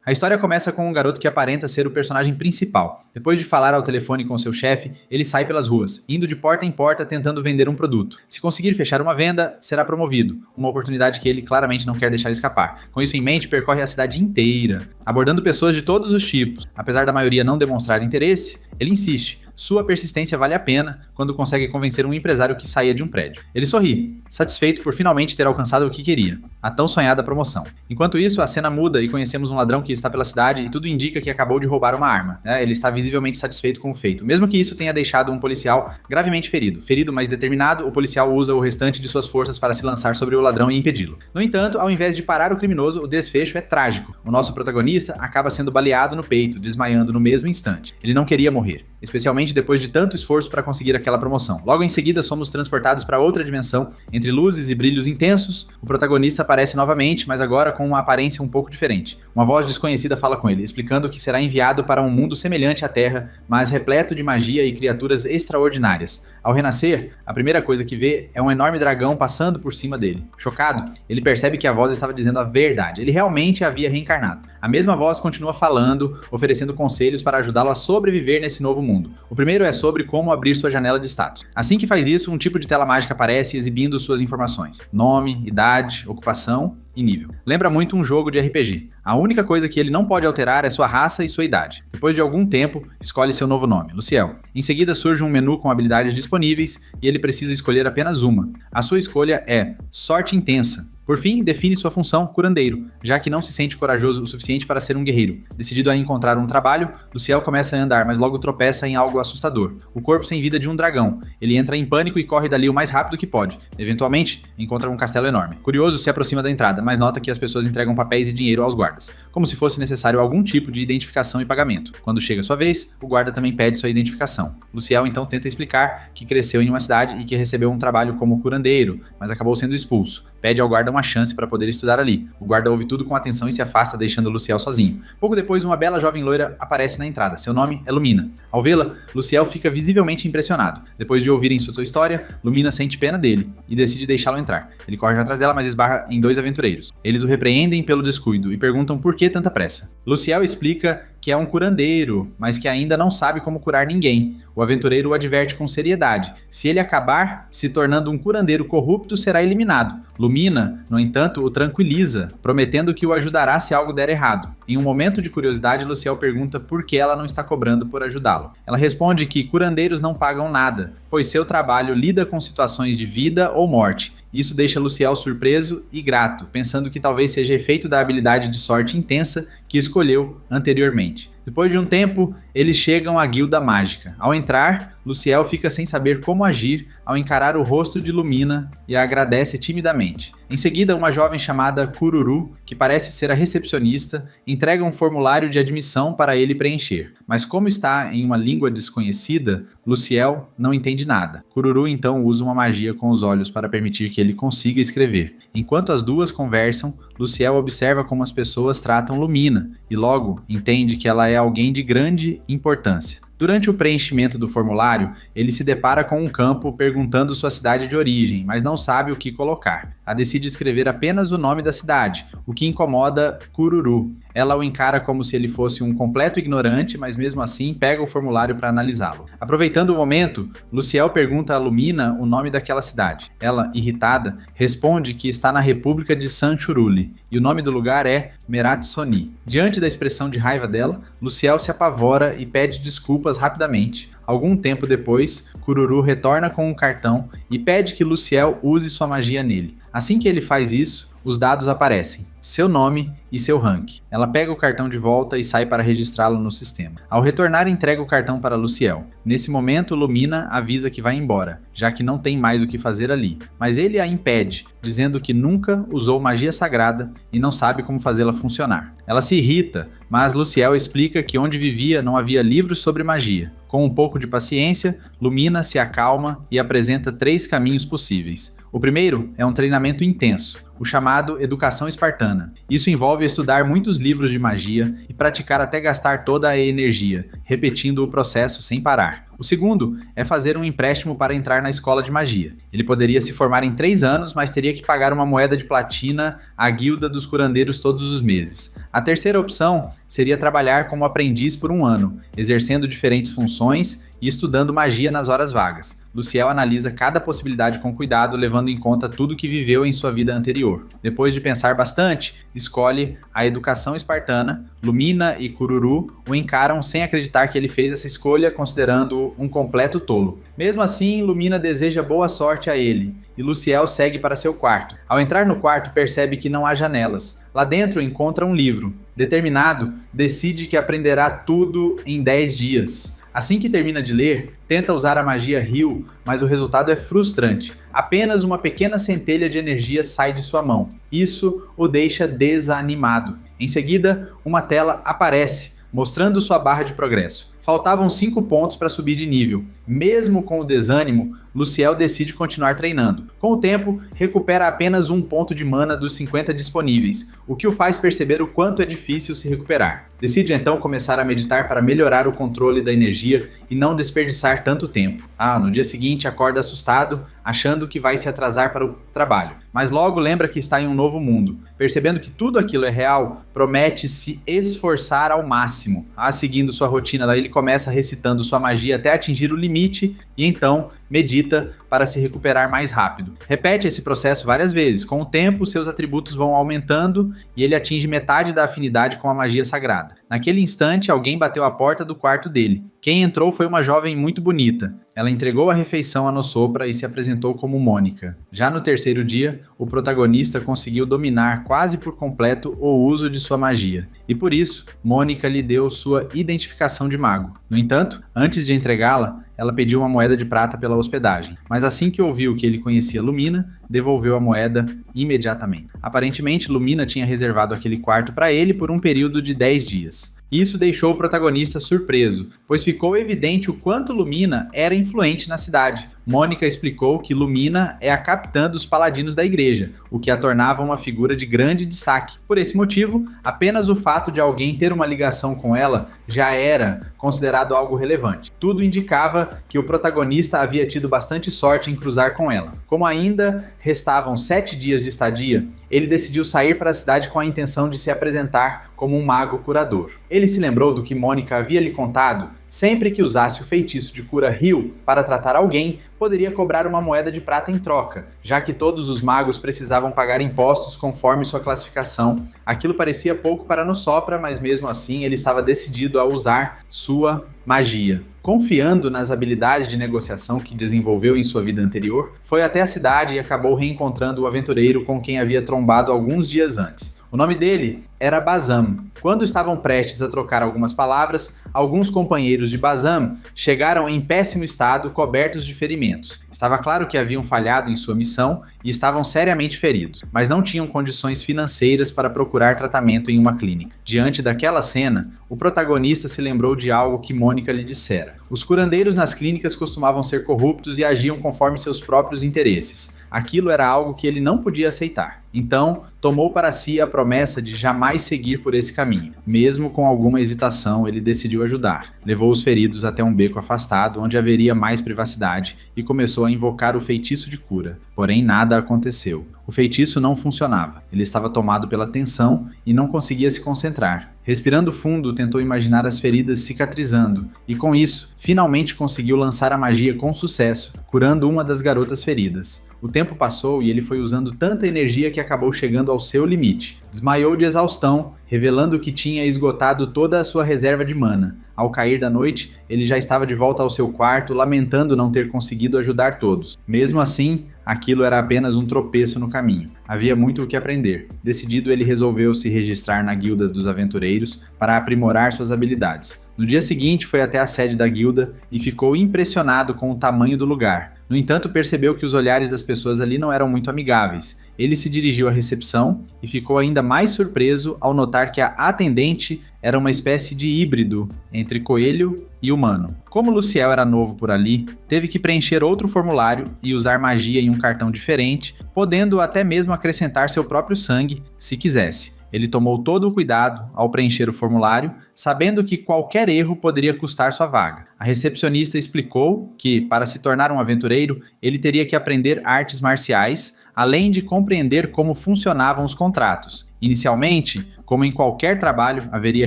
A história começa com um garoto que aparenta ser o personagem principal. Depois de falar ao telefone com seu chefe, ele sai pelas ruas, indo de porta em porta tentando vender um produto. Se conseguir fechar uma venda, será promovido, uma oportunidade que ele claramente não quer deixar escapar. Com isso em mente, percorre a cidade inteira, abordando pessoas de todos os tipos. Apesar da maioria não demonstrar interesse, ele insiste. Sua persistência vale a pena quando consegue convencer um empresário que saía de um prédio. Ele sorri, satisfeito por finalmente ter alcançado o que queria, a tão sonhada promoção. Enquanto isso, a cena muda e conhecemos um ladrão que está pela cidade e tudo indica que acabou de roubar uma arma. Ele está visivelmente satisfeito com o feito, mesmo que isso tenha deixado um policial gravemente ferido. Ferido, mas determinado, o policial usa o restante de suas forças para se lançar sobre o ladrão e impedi-lo. No entanto, ao invés de parar o criminoso, o desfecho é trágico. O nosso protagonista acaba sendo baleado no peito, desmaiando no mesmo instante. Ele não queria morrer, especialmente depois de tanto esforço para conseguir aquela promoção. Logo em seguida, somos transportados para outra dimensão, entre luzes e brilhos intensos. O protagonista aparece novamente, mas agora com uma aparência um pouco diferente. Uma voz desconhecida fala com ele, explicando que será enviado para um mundo semelhante à Terra, mas repleto de magia e criaturas extraordinárias. Ao renascer, a primeira coisa que vê é um enorme dragão passando por cima dele. Chocado, ele percebe que a voz estava dizendo a verdade. Ele realmente havia reencarnado. A mesma voz continua falando, oferecendo conselhos para ajudá-lo a sobreviver nesse novo mundo. O primeiro é sobre como abrir sua janela de status. Assim que faz isso, um tipo de tela mágica aparece exibindo suas informações: nome, idade, ocupação e nível. Lembra muito um jogo de RPG. A única coisa que ele não pode alterar é sua raça e sua idade. Depois de algum tempo, escolhe seu novo nome, Luciel. Em seguida surge um menu com habilidades disponíveis e ele precisa escolher apenas uma. A sua escolha é Sorte Intensa. Por fim, define sua função, curandeiro, já que não se sente corajoso o suficiente para ser um guerreiro. Decidido a encontrar um trabalho, Luciel começa a andar, mas logo tropeça em algo assustador: o corpo sem vida de um dragão. Ele entra em pânico e corre dali o mais rápido que pode. Eventualmente, encontra um castelo enorme. Curioso, se aproxima da entrada, mas nota que as pessoas entregam papéis e dinheiro aos guardas, como se fosse necessário algum tipo de identificação e pagamento. Quando chega sua vez, o guarda também pede sua identificação. Luciel então tenta explicar que cresceu em uma cidade e que recebeu um trabalho como curandeiro, mas acabou sendo expulso. Pede ao guarda uma chance para poder estudar ali. O guarda ouve tudo com atenção e se afasta, deixando Luciel sozinho. Pouco depois, uma bela jovem loira aparece na entrada. Seu nome é Lumina. Ao vê-la, Luciel fica visivelmente impressionado. Depois de ouvirem sua história, Lumina sente pena dele e decide deixá-lo entrar. Ele corre atrás dela, mas esbarra em dois aventureiros. Eles o repreendem pelo descuido e perguntam por que tanta pressa. Luciel explica que é um curandeiro, mas que ainda não sabe como curar ninguém. O aventureiro o adverte com seriedade. Se ele acabar se tornando um curandeiro corrupto, será eliminado. Lumina, no entanto, o tranquiliza, prometendo que o ajudará se algo der errado. Em um momento de curiosidade, Luciel pergunta por que ela não está cobrando por ajudá-lo. Ela responde que curandeiros não pagam nada, pois seu trabalho lida com situações de vida ou morte. Isso deixa Luciel surpreso e grato, pensando que talvez seja efeito da habilidade de sorte intensa que escolheu anteriormente. Depois de um tempo, eles chegam à Guilda Mágica. Ao entrar, Luciel fica sem saber como agir ao encarar o rosto de Lumina e a agradece timidamente. Em seguida, uma jovem chamada Kururu, que parece ser a recepcionista, entrega um formulário de admissão para ele preencher. Mas como está em uma língua desconhecida, Luciel não entende nada. Kururu então usa uma magia com os olhos para permitir que ele consiga escrever. Enquanto as duas conversam, Luciel observa como as pessoas tratam Lumina e logo entende que ela é alguém de grande importância. Durante o preenchimento do formulário, ele se depara com um campo perguntando sua cidade de origem, mas não sabe o que colocar. Ela decide escrever apenas o nome da cidade, o que incomoda Kururu. Ela o encara como se ele fosse um completo ignorante, mas mesmo assim pega o formulário para analisá-lo. Aproveitando o momento, Luciel pergunta a Lumina o nome daquela cidade. Ela, irritada, responde que está na República de Sanchuruli, e o nome do lugar é Meratsoni. Diante da expressão de raiva dela, Luciel se apavora e pede desculpas rapidamente. Algum tempo depois, Kururu retorna com um cartão e pede que Luciel use sua magia nele. Assim que ele faz isso, os dados aparecem: seu nome e seu rank. Ela pega o cartão de volta e sai para registrá-lo no sistema. Ao retornar, entrega o cartão para Luciel. Nesse momento, Lumina avisa que vai embora, já que não tem mais o que fazer ali. Mas ele a impede, dizendo que nunca usou magia sagrada e não sabe como fazê-la funcionar. Ela se irrita, mas Luciel explica que onde vivia não havia livros sobre magia. Com um pouco de paciência, Lumina se acalma e apresenta 3 caminhos possíveis. O primeiro é um treinamento intenso, o chamado Educação Espartana. Isso envolve estudar muitos livros de magia e praticar até gastar toda a energia, repetindo o processo sem parar. O segundo é fazer um empréstimo para entrar na escola de magia. Ele poderia se formar em 3 anos, mas teria que pagar uma moeda de platina à guilda dos curandeiros todos os meses. A terceira opção seria trabalhar como aprendiz por 1 ano, exercendo diferentes funções e estudando magia nas horas vagas. Luciel analisa cada possibilidade com cuidado, levando em conta tudo que viveu em sua vida anterior. Depois de pensar bastante, escolhe a educação espartana. Lumina e Kururu o encaram sem acreditar que ele fez essa escolha, considerando-o um completo tolo. Mesmo assim, Lumina deseja boa sorte a ele, e Luciel segue para seu quarto. Ao entrar no quarto, percebe que não há janelas. Lá dentro encontra um livro. Determinado, decide que aprenderá tudo em 10 dias. Assim que termina de ler, tenta usar a magia Rio, mas o resultado é frustrante. Apenas uma pequena centelha de energia sai de sua mão. Isso o deixa desanimado. Em seguida, uma tela aparece, mostrando sua barra de progresso. Faltavam 5 pontos para subir de nível. Mesmo com o desânimo, Luciel decide continuar treinando. Com o tempo, recupera apenas 1 ponto de mana dos 50 disponíveis, o que o faz perceber o quanto é difícil se recuperar. Decide então começar a meditar para melhorar o controle da energia e não desperdiçar tanto tempo. No dia seguinte acorda assustado, achando que vai se atrasar para o trabalho. Mas logo lembra que está em um novo mundo. Percebendo que tudo aquilo é real, promete se esforçar ao máximo. Seguindo sua rotina, ele começa recitando sua magia até atingir o limite e então medita para se recuperar mais rápido. Repete esse processo várias vezes. Com o tempo, seus atributos vão aumentando e ele atinge metade da afinidade com a magia sagrada. Naquele instante, alguém bateu à porta do quarto dele. Quem entrou foi uma jovem muito bonita. Ela entregou a refeição a Nosopra e se apresentou como Mônica. Já no terceiro dia, o protagonista conseguiu dominar quase por completo o uso de sua magia. E por isso, Mônica lhe deu sua identificação de mago. No entanto, antes de entregá-la, ela pediu uma moeda de prata pela hospedagem. Mas assim que ouviu que ele conhecia Lumina, devolveu a moeda imediatamente. Aparentemente, Lumina tinha reservado aquele quarto para ele por um período de 10 dias. Isso deixou o protagonista surpreso, pois ficou evidente o quanto Lumina era influente na cidade. Mônica explicou que Lumina é a capitã dos paladinos da igreja, o que a tornava uma figura de grande destaque. Por esse motivo, apenas o fato de alguém ter uma ligação com ela já era considerado algo relevante. Tudo indicava que o protagonista havia tido bastante sorte em cruzar com ela. Como ainda restavam 7 dias de estadia, ele decidiu sair para a cidade com a intenção de se apresentar como um mago curador. Ele se lembrou do que Mônica havia lhe contado. Sempre que usasse o feitiço de cura Rio para tratar alguém, poderia cobrar uma moeda de prata em troca, já que todos os magos precisavam pagar impostos conforme sua classificação. Aquilo parecia pouco para Nosopra, mas mesmo assim ele estava decidido a usar sua magia. Confiando nas habilidades de negociação que desenvolveu em sua vida anterior, foi até a cidade e acabou reencontrando o aventureiro com quem havia trombado alguns dias antes. O nome dele era Bazam. Quando estavam prestes a trocar algumas palavras, alguns companheiros de Bazam chegaram em péssimo estado, cobertos de ferimentos. Estava claro que haviam falhado em sua missão e estavam seriamente feridos, mas não tinham condições financeiras para procurar tratamento em uma clínica. Diante daquela cena, o protagonista se lembrou de algo que Mônica lhe dissera. Os curandeiros nas clínicas costumavam ser corruptos e agiam conforme seus próprios interesses. Aquilo era algo que ele não podia aceitar. Então, tomou para si a promessa de jamais seguir por esse caminho. Mesmo com alguma hesitação, ele decidiu ajudar. Levou os feridos até um beco afastado, onde haveria mais privacidade, e começou a invocar o feitiço de cura. Porém, nada aconteceu. O feitiço não funcionava. Ele estava tomado pela tensão e não conseguia se concentrar. Respirando fundo, tentou imaginar as feridas cicatrizando, e com isso, finalmente conseguiu lançar a magia com sucesso, curando uma das garotas feridas. O tempo passou e ele foi usando tanta energia que acabou chegando ao seu limite. Desmaiou de exaustão, revelando que tinha esgotado toda a sua reserva de mana. Ao cair da noite, ele já estava de volta ao seu quarto, lamentando não ter conseguido ajudar todos. Mesmo assim, aquilo era apenas um tropeço no caminho. Havia muito o que aprender. Decidido, ele resolveu se registrar na Guilda dos Aventureiros para aprimorar suas habilidades. No dia seguinte, foi até a sede da guilda e ficou impressionado com o tamanho do lugar. No entanto, percebeu que os olhares das pessoas ali não eram muito amigáveis. Ele se dirigiu à recepção e ficou ainda mais surpreso ao notar que a atendente era uma espécie de híbrido entre coelho e humano. Como Luciel era novo por ali, teve que preencher outro formulário e usar magia em um cartão diferente, podendo até mesmo acrescentar seu próprio sangue, se quisesse. Ele tomou todo o cuidado ao preencher o formulário, sabendo que qualquer erro poderia custar sua vaga. A recepcionista explicou que, para se tornar um aventureiro, ele teria que aprender artes marciais, além de compreender como funcionavam os contratos. Inicialmente, como em qualquer trabalho, haveria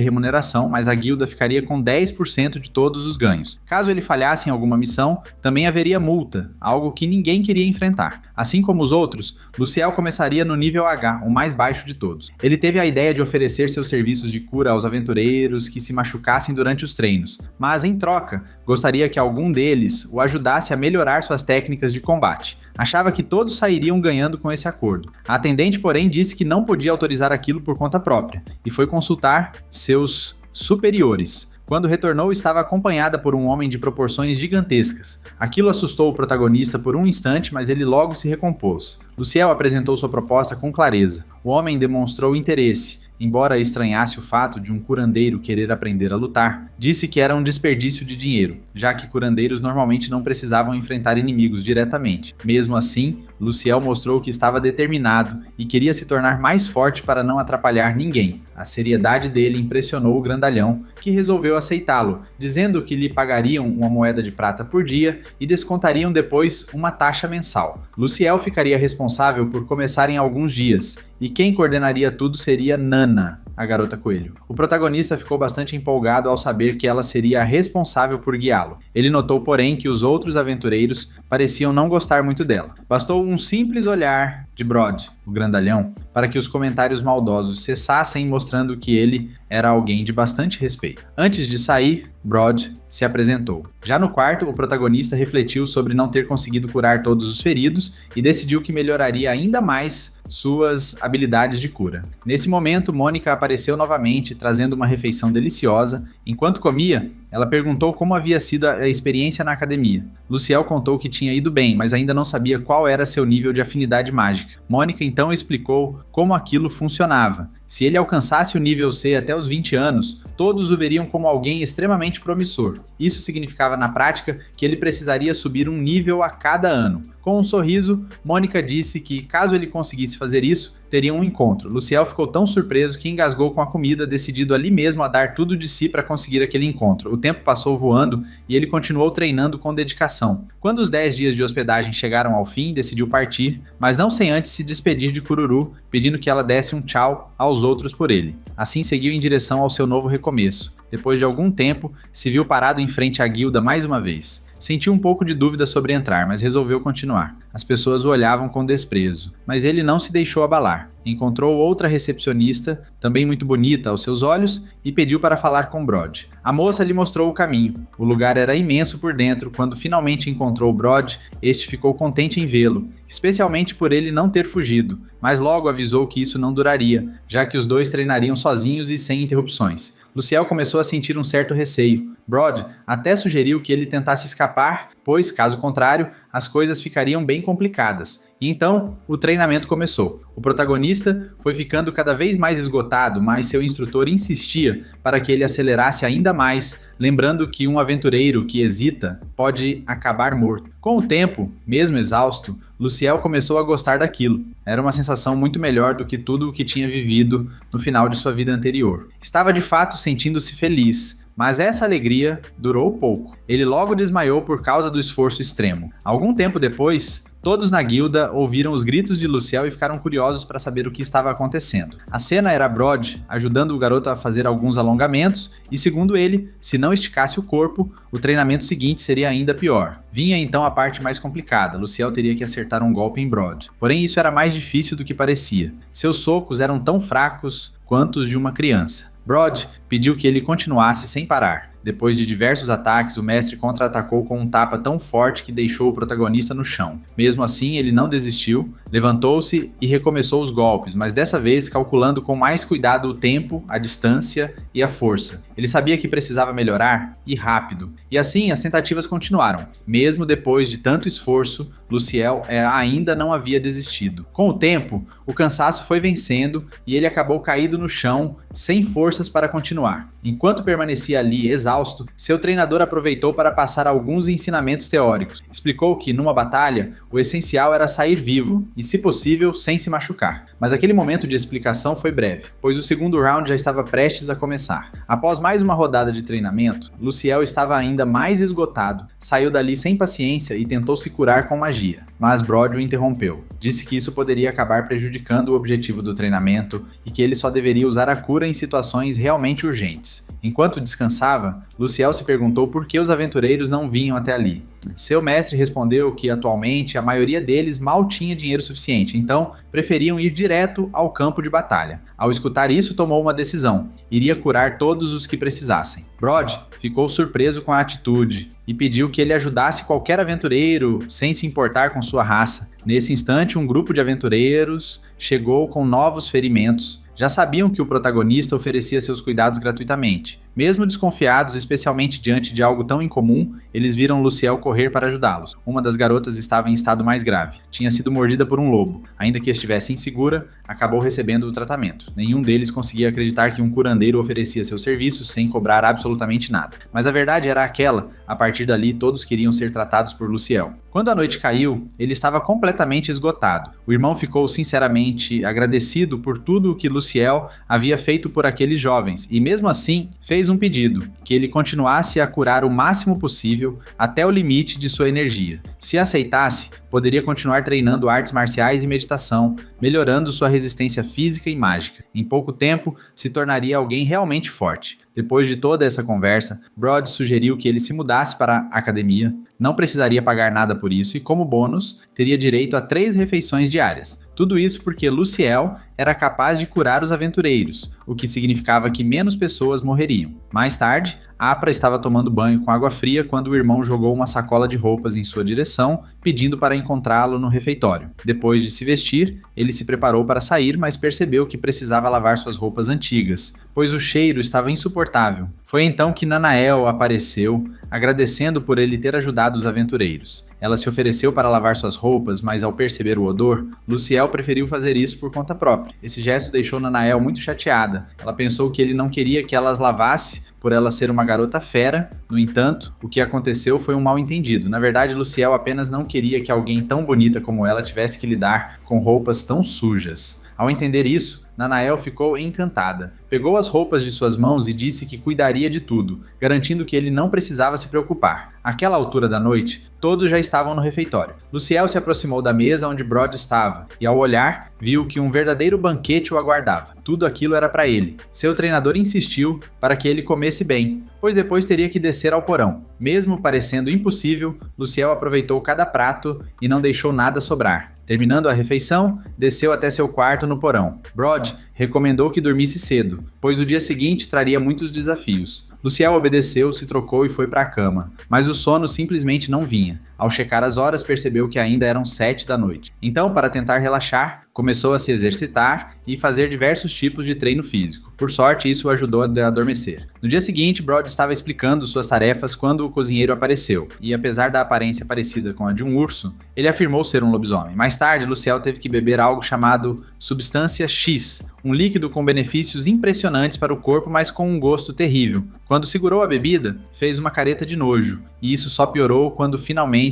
remuneração, mas a guilda ficaria com 10% de todos os ganhos. Caso ele falhasse em alguma missão, também haveria multa, algo que ninguém queria enfrentar. Assim como os outros, Luciel começaria no nível H, o mais baixo de todos. Ele teve a ideia de oferecer seus serviços de cura aos aventureiros que se machucassem durante os treinos, mas em troca, gostaria que algum deles o ajudasse a melhorar suas técnicas de combate. Achava que todos sairiam ganhando com esse acordo. A atendente, porém, disse que não podia autorizar aquilo por conta própria, e foi consultar seus superiores. Quando retornou, estava acompanhada por um homem de proporções gigantescas. Aquilo assustou o protagonista por um instante, mas ele logo se recompôs. Luciel apresentou sua proposta com clareza. O homem demonstrou interesse, embora estranhasse o fato de um curandeiro querer aprender a lutar. Disse que era um desperdício de dinheiro, já que curandeiros normalmente não precisavam enfrentar inimigos diretamente. Mesmo assim, Luciel mostrou que estava determinado e queria se tornar mais forte para não atrapalhar ninguém. A seriedade dele impressionou o grandalhão, que resolveu aceitá-lo, dizendo que lhe pagariam uma moeda de prata por dia e descontariam depois uma taxa mensal. Luciel ficaria responsável por começar em alguns dias, e quem coordenaria tudo seria Nana, a garota coelho. O protagonista ficou bastante empolgado ao saber que ela seria a responsável por guiá-lo. Ele notou, porém, que os outros aventureiros pareciam não gostar muito dela. Bastou um simples olhar de Brod, o grandalhão, para que os comentários maldosos cessassem, mostrando que ele era alguém de bastante respeito. Antes de sair, Brod se apresentou. Já no quarto, o protagonista refletiu sobre não ter conseguido curar todos os feridos e decidiu que melhoraria ainda mais suas habilidades de cura. Nesse momento, Mônica apareceu novamente, trazendo uma refeição deliciosa. Enquanto comia, ela perguntou como havia sido a experiência na academia. Luciel contou que tinha ido bem, mas ainda não sabia qual era seu nível de afinidade mágica. Mônica então explicou como aquilo funcionava. Se ele alcançasse o nível C até os 20 anos, todos o veriam como alguém extremamente promissor. Isso significava na prática que ele precisaria subir um nível a cada ano. Com um sorriso, Mônica disse que, caso ele conseguisse fazer isso, teria um encontro. Luciel ficou tão surpreso que engasgou com a comida, decidido ali mesmo a dar tudo de si para conseguir aquele encontro. O tempo passou voando e ele continuou treinando com dedicação. Quando os 10 dias de hospedagem chegaram ao fim, decidiu partir, mas não sem antes se despedir de Kururu, pedindo que ela desse um tchau aos outros por ele. Assim seguiu em direção ao seu novo recomeço. Depois de algum tempo, se viu parado em frente à guilda mais uma vez. Sentiu um pouco de dúvida sobre entrar, mas resolveu continuar. As pessoas o olhavam com desprezo, mas ele não se deixou abalar. Encontrou outra recepcionista, também muito bonita aos seus olhos, e pediu para falar com Brod. A moça lhe mostrou o caminho. O lugar era imenso por dentro. Quando finalmente encontrou Brod, este ficou contente em vê-lo, especialmente por ele não ter fugido, mas logo avisou que isso não duraria, já que os dois treinariam sozinhos e sem interrupções. Luciel começou a sentir um certo receio. Brod até sugeriu que ele tentasse escapar, pois, caso contrário, as coisas ficariam bem complicadas. E então, o treinamento começou. O protagonista foi ficando cada vez mais esgotado, mas seu instrutor insistia para que ele acelerasse ainda mais, lembrando que um aventureiro que hesita pode acabar morto. Com o tempo, mesmo exausto, Luciel começou a gostar daquilo. Era uma sensação muito melhor do que tudo o que tinha vivido no final de sua vida anterior. Estava de fato sentindo-se feliz, mas essa alegria durou pouco. Ele logo desmaiou por causa do esforço extremo. Algum tempo depois, todos na guilda ouviram os gritos de Luciel e ficaram curiosos para saber o que estava acontecendo. A cena era Brod ajudando o garoto a fazer alguns alongamentos e, segundo ele, se não esticasse o corpo, o treinamento seguinte seria ainda pior. Vinha então a parte mais complicada. Luciel teria que acertar um golpe em Brod. Porém, isso era mais difícil do que parecia. Seus socos eram tão fracos quanto os de uma criança. Brod pediu que ele continuasse sem parar. Depois de diversos ataques, o mestre contra-atacou com um tapa tão forte que deixou o protagonista no chão. Mesmo assim, ele não desistiu, levantou-se e recomeçou os golpes, mas dessa vez calculando com mais cuidado o tempo, a distância e a força. Ele sabia que precisava melhorar e rápido. E assim as tentativas continuaram. Mesmo depois de tanto esforço, Luciel ainda não havia desistido. Com o tempo, o cansaço foi vencendo e ele acabou caído no chão, sem forças para continuar. Enquanto permanecia ali exausto, seu treinador aproveitou para passar alguns ensinamentos teóricos. Explicou que, numa batalha, o essencial era sair vivo e, se possível, sem se machucar. Mas aquele momento de explicação foi breve, pois o segundo round já estava prestes a começar. Após mais uma rodada de treinamento, Luciel estava ainda mais esgotado, saiu dali sem paciência e tentou se curar com magia. Mas Brod o interrompeu. Disse que isso poderia acabar prejudicando o objetivo do treinamento e que ele só deveria usar a cura em situações realmente urgentes. Enquanto descansava, Luciel se perguntou por que os aventureiros não vinham até ali. Seu mestre respondeu que atualmente a maioria deles mal tinha dinheiro suficiente, então preferiam ir direto ao campo de batalha. Ao escutar isso, tomou uma decisão: iria curar todos os que precisassem. Brod ficou surpreso com a atitude e pediu que ele ajudasse qualquer aventureiro, sem se importar com sua raça. Nesse instante, um grupo de aventureiros chegou com novos ferimentos. Já sabiam que o protagonista oferecia seus cuidados gratuitamente. Mesmo desconfiados, especialmente diante de algo tão incomum, eles viram Luciel correr para ajudá-los. Uma das garotas estava em estado mais grave. Tinha sido mordida por um lobo. Ainda que estivesse insegura, acabou recebendo o tratamento. Nenhum deles conseguia acreditar que um curandeiro oferecia seus serviços sem cobrar absolutamente nada. Mas a verdade era aquela: a partir dali todos queriam ser tratados por Luciel. Quando a noite caiu, ele estava completamente esgotado. O irmão ficou sinceramente agradecido por tudo o que Luciel havia feito por aqueles jovens e mesmo assim fez um pedido: que ele continuasse a curar o máximo possível até o limite de sua energia. Se aceitasse, poderia continuar treinando artes marciais e meditação, melhorando sua resistência física e mágica. Em pouco tempo, se tornaria alguém realmente forte. Depois de toda essa conversa, Brod sugeriu que ele se mudasse para a academia, não precisaria pagar nada por isso e, como bônus, teria direito a 3 refeições diárias. Tudo isso porque Luciel era capaz de curar os aventureiros, o que significava que menos pessoas morreriam. Mais tarde, Apra estava tomando banho com água fria quando o irmão jogou uma sacola de roupas em sua direção, pedindo para encontrá-lo no refeitório. Depois de se vestir, ele se preparou para sair, mas percebeu que precisava lavar suas roupas antigas, pois o cheiro estava insuportável. Foi então que Nanael apareceu, agradecendo por ele ter ajudado os aventureiros. Ela se ofereceu para lavar suas roupas, mas ao perceber o odor, Luciel preferiu fazer isso por conta própria. Esse gesto deixou Nanael muito chateada. Ela pensou que ele não queria que ela as lavasse por ela ser uma garota fera. No entanto, o que aconteceu foi um mal-entendido. Na verdade, Luciel apenas não queria que alguém tão bonita como ela tivesse que lidar com roupas tão sujas. Ao entender isso, Nanael ficou encantada. Pegou as roupas de suas mãos e disse que cuidaria de tudo, garantindo que ele não precisava se preocupar. Àquela altura da noite, todos já estavam no refeitório. Luciel se aproximou da mesa onde Brod estava e, ao olhar, viu que um verdadeiro banquete o aguardava. Tudo aquilo era para ele. Seu treinador insistiu para que ele comesse bem, pois depois teria que descer ao porão. Mesmo parecendo impossível, Luciel aproveitou cada prato e não deixou nada sobrar. Terminando a refeição, desceu até seu quarto no porão. Brod recomendou que dormisse cedo, pois o dia seguinte traria muitos desafios. Luciel obedeceu, se trocou e foi para a cama, mas o sono simplesmente não vinha. Ao checar as horas, percebeu que ainda eram 7 da noite. Então, para tentar relaxar, começou a se exercitar e fazer diversos tipos de treino físico. Por sorte, isso o ajudou a adormecer. No dia seguinte, Brod estava explicando suas tarefas quando o cozinheiro apareceu, e apesar da aparência parecida com a de um urso, ele afirmou ser um lobisomem. Mais tarde, Luciel teve que beber algo chamado Substância X, um líquido com benefícios impressionantes para o corpo, mas com um gosto terrível. Quando segurou a bebida, fez uma careta de nojo, e isso só piorou quando finalmente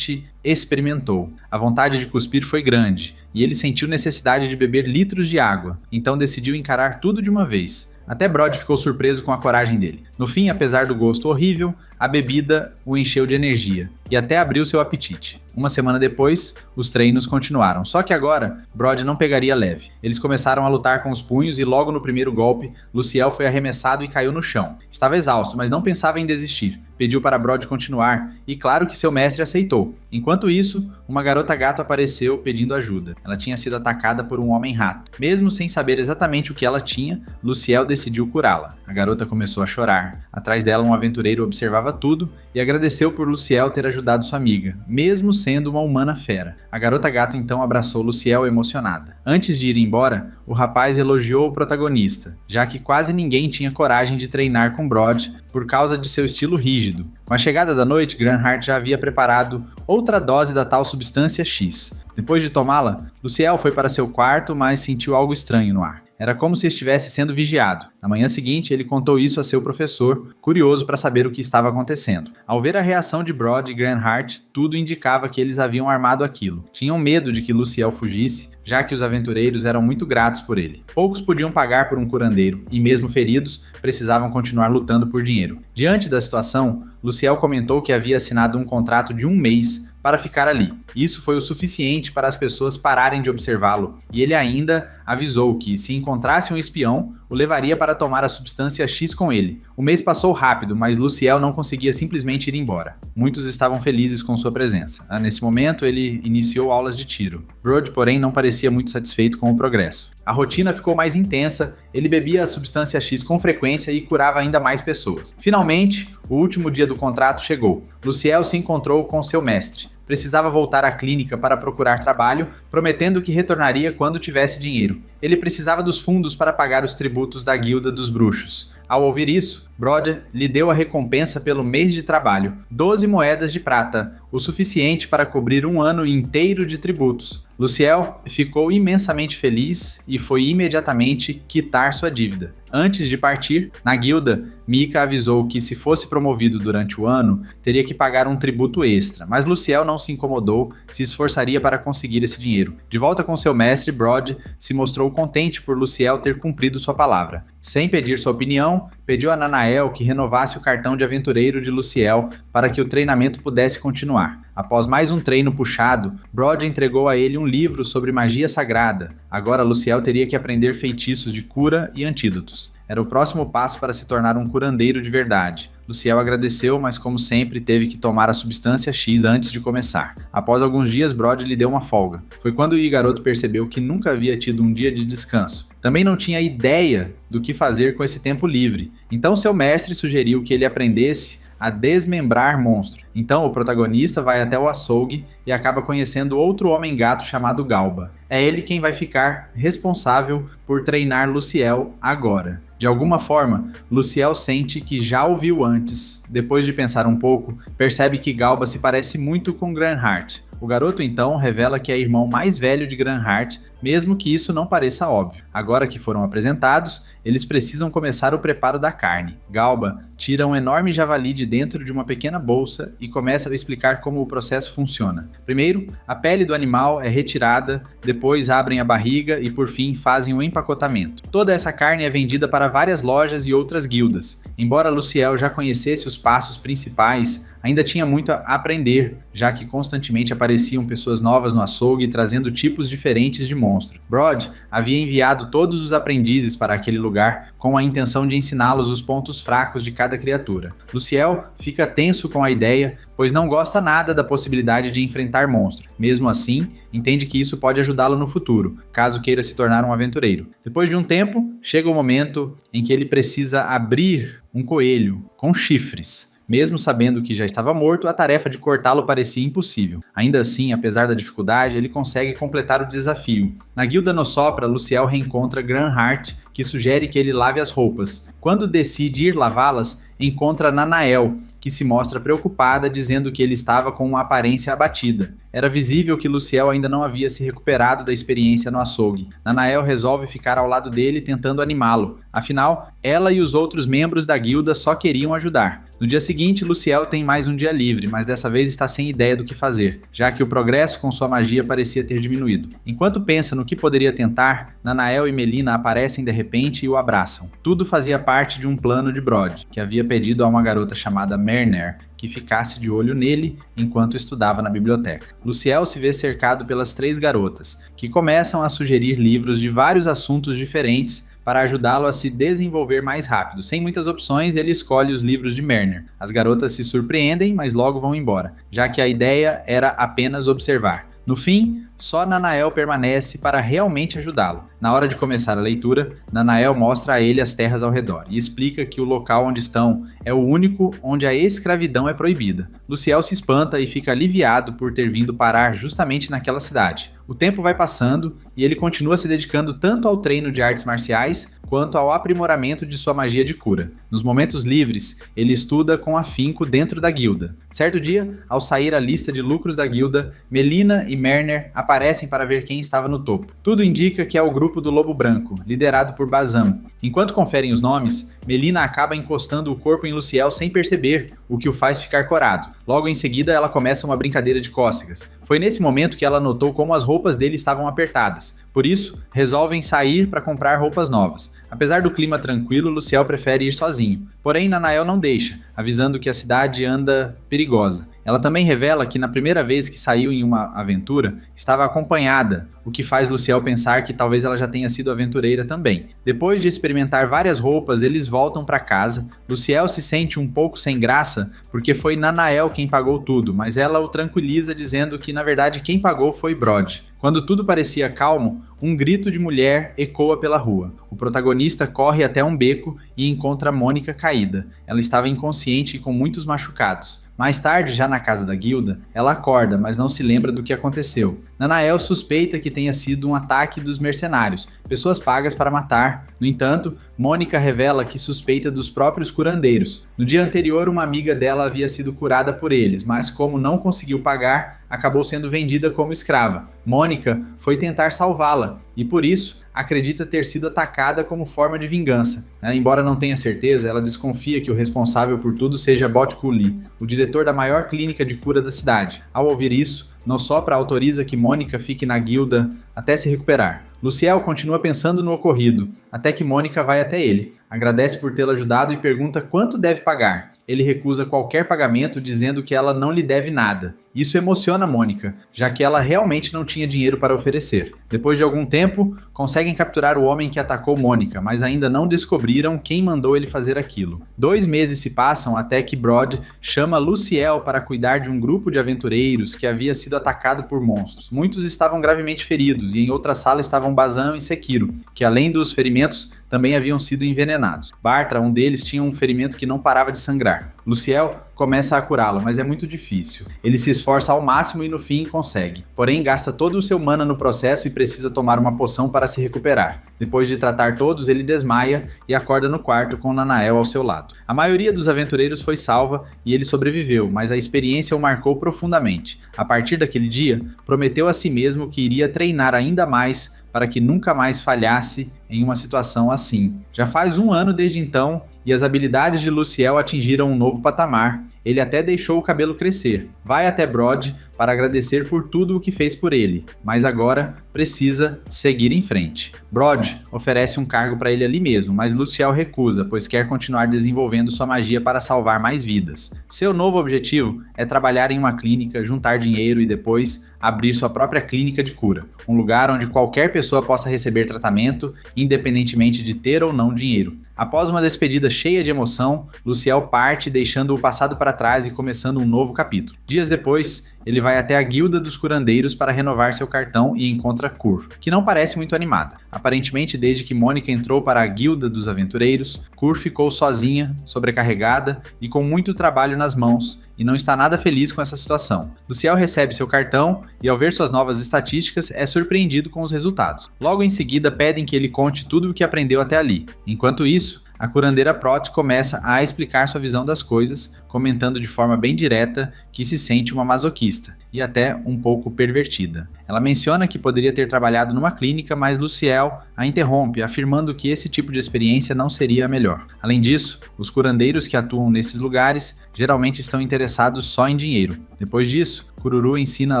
experimentou. A vontade de cuspir foi grande, e ele sentiu necessidade de beber litros de água, então decidiu encarar tudo de uma vez. Até Brod ficou surpreso com a coragem dele. No fim, apesar do gosto horrível, a bebida o encheu de energia e até abriu seu apetite. Uma semana depois, os treinos continuaram. Só que agora, Brod não pegaria leve. Eles começaram a lutar com os punhos e logo no primeiro golpe, Luciel foi arremessado e caiu no chão. Estava exausto, mas não pensava em desistir. Pediu para Brod continuar e claro que seu mestre aceitou. Enquanto isso, uma garota gato apareceu pedindo ajuda. Ela tinha sido atacada por um homem-rato. Mesmo sem saber exatamente o que ela tinha, Luciel decidiu curá-la. A garota começou a chorar. Atrás dela, um aventureiro observava tudo e agradeceu por Luciel ter ajudado sua amiga, mesmo sendo uma humana fera. A garota gato então abraçou Luciel emocionada. Antes de ir embora, o rapaz elogiou o protagonista, já que quase ninguém tinha coragem de treinar com Brod por causa de seu estilo rígido. Com a chegada da noite, Granhart já havia preparado outra dose da tal substância X. Depois de tomá-la, Luciel foi para seu quarto, mas sentiu algo estranho no ar. Era como se estivesse sendo vigiado. Na manhã seguinte, ele contou isso a seu professor, curioso para saber o que estava acontecendo. Ao ver a reação de Brod e Granhart, tudo indicava que eles haviam armado aquilo. Tinham medo de que Luciel fugisse, já que os aventureiros eram muito gratos por ele. Poucos podiam pagar por um curandeiro, e mesmo feridos, precisavam continuar lutando por dinheiro. Diante da situação, Luciel comentou que havia assinado um contrato de 1 mês para ficar ali. Isso foi o suficiente para as pessoas pararem de observá-lo, e ele ainda avisou que, se encontrasse um espião, o levaria para tomar a substância X com ele. O mês passou rápido, mas Luciel não conseguia simplesmente ir embora. Muitos estavam felizes com sua presença. Nesse momento, ele iniciou aulas de tiro. Brod, porém, não parecia muito satisfeito com o progresso. A rotina ficou mais intensa, ele bebia a substância X com frequência e curava ainda mais pessoas. Finalmente, o último dia do contrato chegou. Luciel se encontrou com seu mestre. Precisava voltar à clínica para procurar trabalho, prometendo que retornaria quando tivesse dinheiro. Ele precisava dos fundos para pagar os tributos da Guilda dos Bruxos. Ao ouvir isso, Brod lhe deu a recompensa pelo mês de trabalho, 12 moedas de prata, o suficiente para cobrir 1 ano inteiro de tributos. Luciel ficou imensamente feliz e foi imediatamente quitar sua dívida. Antes de partir, na guilda, Mika avisou que se fosse promovido durante o ano, teria que pagar um tributo extra, mas Luciel não se incomodou, se esforçaria para conseguir esse dinheiro. De volta com seu mestre, Brod se mostrou contente por Luciel ter cumprido sua palavra. Sem pedir sua opinião, pediu a Nanael que renovasse o cartão de aventureiro de Luciel para que o treinamento pudesse continuar. Após mais um treino puxado, Brod entregou a ele um livro sobre magia sagrada. Agora Luciel teria que aprender feitiços de cura e antídotos. Era o próximo passo para se tornar um curandeiro de verdade. Luciel agradeceu, mas como sempre teve que tomar a substância X antes de começar. Após alguns dias, Brod lhe deu uma folga. Foi quando o garoto percebeu que nunca havia tido um dia de descanso. Também não tinha ideia do que fazer com esse tempo livre. Então seu mestre sugeriu que ele aprendesse a desmembrar monstros. Então o protagonista vai até o açougue e acaba conhecendo outro homem-gato chamado Galba. É ele quem vai ficar responsável por treinar Luciel agora. De alguma forma, Luciel sente que já o viu antes. Depois de pensar um pouco, percebe que Galba se parece muito com Granhart. O garoto então revela que é irmão mais velho de Granhart, mesmo que isso não pareça óbvio. Agora que foram apresentados, eles precisam começar o preparo da carne. Galba tira um enorme javali de dentro de uma pequena bolsa e começa a explicar como o processo funciona. Primeiro, a pele do animal é retirada, depois abrem a barriga e por fim fazem o empacotamento. Toda essa carne é vendida para várias lojas e outras guildas. Embora Luciel já conhecesse os passos principais, ainda tinha muito a aprender, já que constantemente apareciam pessoas novas no açougue trazendo tipos diferentes de monstro. Brod havia enviado todos os aprendizes para aquele lugar com a intenção de ensiná-los os pontos fracos de cada criatura. Luciel fica tenso com a ideia, pois não gosta nada da possibilidade de enfrentar monstros. Mesmo assim, entende que isso pode ajudá-lo no futuro, caso queira se tornar um aventureiro. Depois de um tempo, chega o momento em que ele precisa abrir um coelho com chifres. Mesmo sabendo que já estava morto, a tarefa de cortá-lo parecia impossível. Ainda assim, apesar da dificuldade, ele consegue completar o desafio. Na guilda Nosopra, Luciel reencontra Granhart, que sugere que ele lave as roupas. Quando decide ir lavá-las, encontra Nanael, que se mostra preocupada, dizendo que ele estava com uma aparência abatida. Era visível que Luciel ainda não havia se recuperado da experiência no açougue. Nanael resolve ficar ao lado dele tentando animá-lo. Afinal, ela e os outros membros da guilda só queriam ajudar. No dia seguinte, Luciel tem mais um dia livre, mas dessa vez está sem ideia do que fazer, já que o progresso com sua magia parecia ter diminuído. Enquanto pensa no que poderia tentar, Nanael e Melina aparecem de repente e o abraçam. Tudo fazia parte de um plano de Brod, que havia pedido a uma garota chamada Merner que ficasse de olho nele enquanto estudava na biblioteca. Luciel se vê cercado pelas 3 garotas, que começam a sugerir livros de vários assuntos diferentes para ajudá-lo a se desenvolver mais rápido. Sem muitas opções, ele escolhe os livros de Mariner. As garotas se surpreendem, mas logo vão embora, já que a ideia era apenas observar. No fim, só Nanael permanece para realmente ajudá-lo. Na hora de começar a leitura, Nanael mostra a ele as terras ao redor e explica que o local onde estão é o único onde a escravidão é proibida. Luciel se espanta e fica aliviado por ter vindo parar justamente naquela cidade. O tempo vai passando e ele continua se dedicando tanto ao treino de artes marciais quanto ao aprimoramento de sua magia de cura. Nos momentos livres, ele estuda com afinco dentro da guilda. Certo dia, ao sair a lista de lucros da guilda, Melina e Mariner aparecem para ver quem estava no topo. Tudo indica que é o grupo do Lobo Branco, liderado por Bazam. Enquanto conferem os nomes, Melina acaba encostando o corpo em Luciel sem perceber, o que o faz ficar corado. Logo em seguida, ela começa uma brincadeira de cócegas. Foi nesse momento que ela notou como as roupas dele estavam apertadas. Por isso, resolvem sair para comprar roupas novas. Apesar do clima tranquilo, Luciel prefere ir sozinho. Porém, Nanael não deixa, avisando que a cidade anda perigosa. Ela também revela que na primeira vez que saiu em uma aventura, estava acompanhada, o que faz Luciel pensar que talvez ela já tenha sido aventureira também. Depois de experimentar várias roupas, eles voltam para casa. Luciel se sente um pouco sem graça, porque foi Nanael quem pagou tudo, mas ela o tranquiliza dizendo que na verdade quem pagou foi Brod. Quando tudo parecia calmo, um grito de mulher ecoa pela rua. O protagonista corre até um beco e encontra Mônica caída. Ela estava inconsciente e com muitos machucados. Mais tarde, já na casa da guilda, ela acorda, mas não se lembra do que aconteceu. Nanael suspeita que tenha sido um ataque dos mercenários, pessoas pagas para matar. No entanto, Mônica revela que suspeita dos próprios curandeiros. No dia anterior, uma amiga dela havia sido curada por eles, mas como não conseguiu pagar, acabou sendo vendida como escrava. Mônica foi tentar salvá-la e, por isso, acredita ter sido atacada como forma de vingança. Embora não tenha certeza, ela desconfia que o responsável por tudo seja Bot Kuli, o diretor da maior clínica de cura da cidade. Ao ouvir isso, Nosopra autoriza que Mônica fique na guilda até se recuperar. Luciel continua pensando no ocorrido, até que Mônica vai até ele, agradece por tê-la ajudado e pergunta quanto deve pagar. Ele recusa qualquer pagamento, dizendo que ela não lhe deve nada. Isso emociona Mônica, já que ela realmente não tinha dinheiro para oferecer. Depois de algum tempo, conseguem capturar o homem que atacou Mônica, mas ainda não descobriram quem mandou ele fazer aquilo. 2 meses se passam até que Brod chama Luciel para cuidar de um grupo de aventureiros que havia sido atacado por monstros. Muitos estavam gravemente feridos e em outra sala estavam Bazam e Sekiro, que além dos ferimentos, também haviam sido envenenados. Bartra, um deles, tinha um ferimento que não parava de sangrar. Luciel começa a curá-lo, mas é muito difícil. Ele se esforça ao máximo e no fim consegue. Porém, gasta todo o seu mana no processo e precisa tomar uma poção para se recuperar. Depois de tratar todos, ele desmaia e acorda no quarto com Nanael ao seu lado. A maioria dos aventureiros foi salva e ele sobreviveu, mas a experiência o marcou profundamente. A partir daquele dia, prometeu a si mesmo que iria treinar ainda mais para que nunca mais falhasse em uma situação assim. Já faz 1 ano desde então e as habilidades de Luciel atingiram um novo patamar. Ele até deixou o cabelo crescer. Vai até Brod para agradecer por tudo o que fez por ele, mas agora precisa seguir em frente. Brod oferece um cargo para ele ali mesmo, mas Luciel recusa, pois quer continuar desenvolvendo sua magia para salvar mais vidas. Seu novo objetivo é trabalhar em uma clínica, juntar dinheiro e depois abrir sua própria clínica de cura, um lugar onde qualquer pessoa possa receber tratamento, independentemente de ter ou não dinheiro. Após uma despedida cheia de emoção, Luciel parte deixando o passado para trás e começando um novo capítulo. Dias depois, ele vai até a guilda dos curandeiros para renovar seu cartão e encontra Kur, que não parece muito animada. Aparentemente, desde que Mônica entrou para a guilda dos aventureiros, Kur ficou sozinha, sobrecarregada e com muito trabalho nas mãos, e não está nada feliz com essa situação. Luciel recebe seu cartão e, ao ver suas novas estatísticas, é surpreendido com os resultados. Logo em seguida, pedem que ele conte tudo o que aprendeu até ali. Enquanto isso, a curandeira Prot começa a explicar sua visão das coisas, comentando de forma bem direta que se sente uma masoquista e até um pouco pervertida. Ela menciona que poderia ter trabalhado numa clínica, mas Luciel a interrompe, afirmando que esse tipo de experiência não seria a melhor. Além disso, os curandeiros que atuam nesses lugares geralmente estão interessados só em dinheiro. Depois disso, Kururu ensina a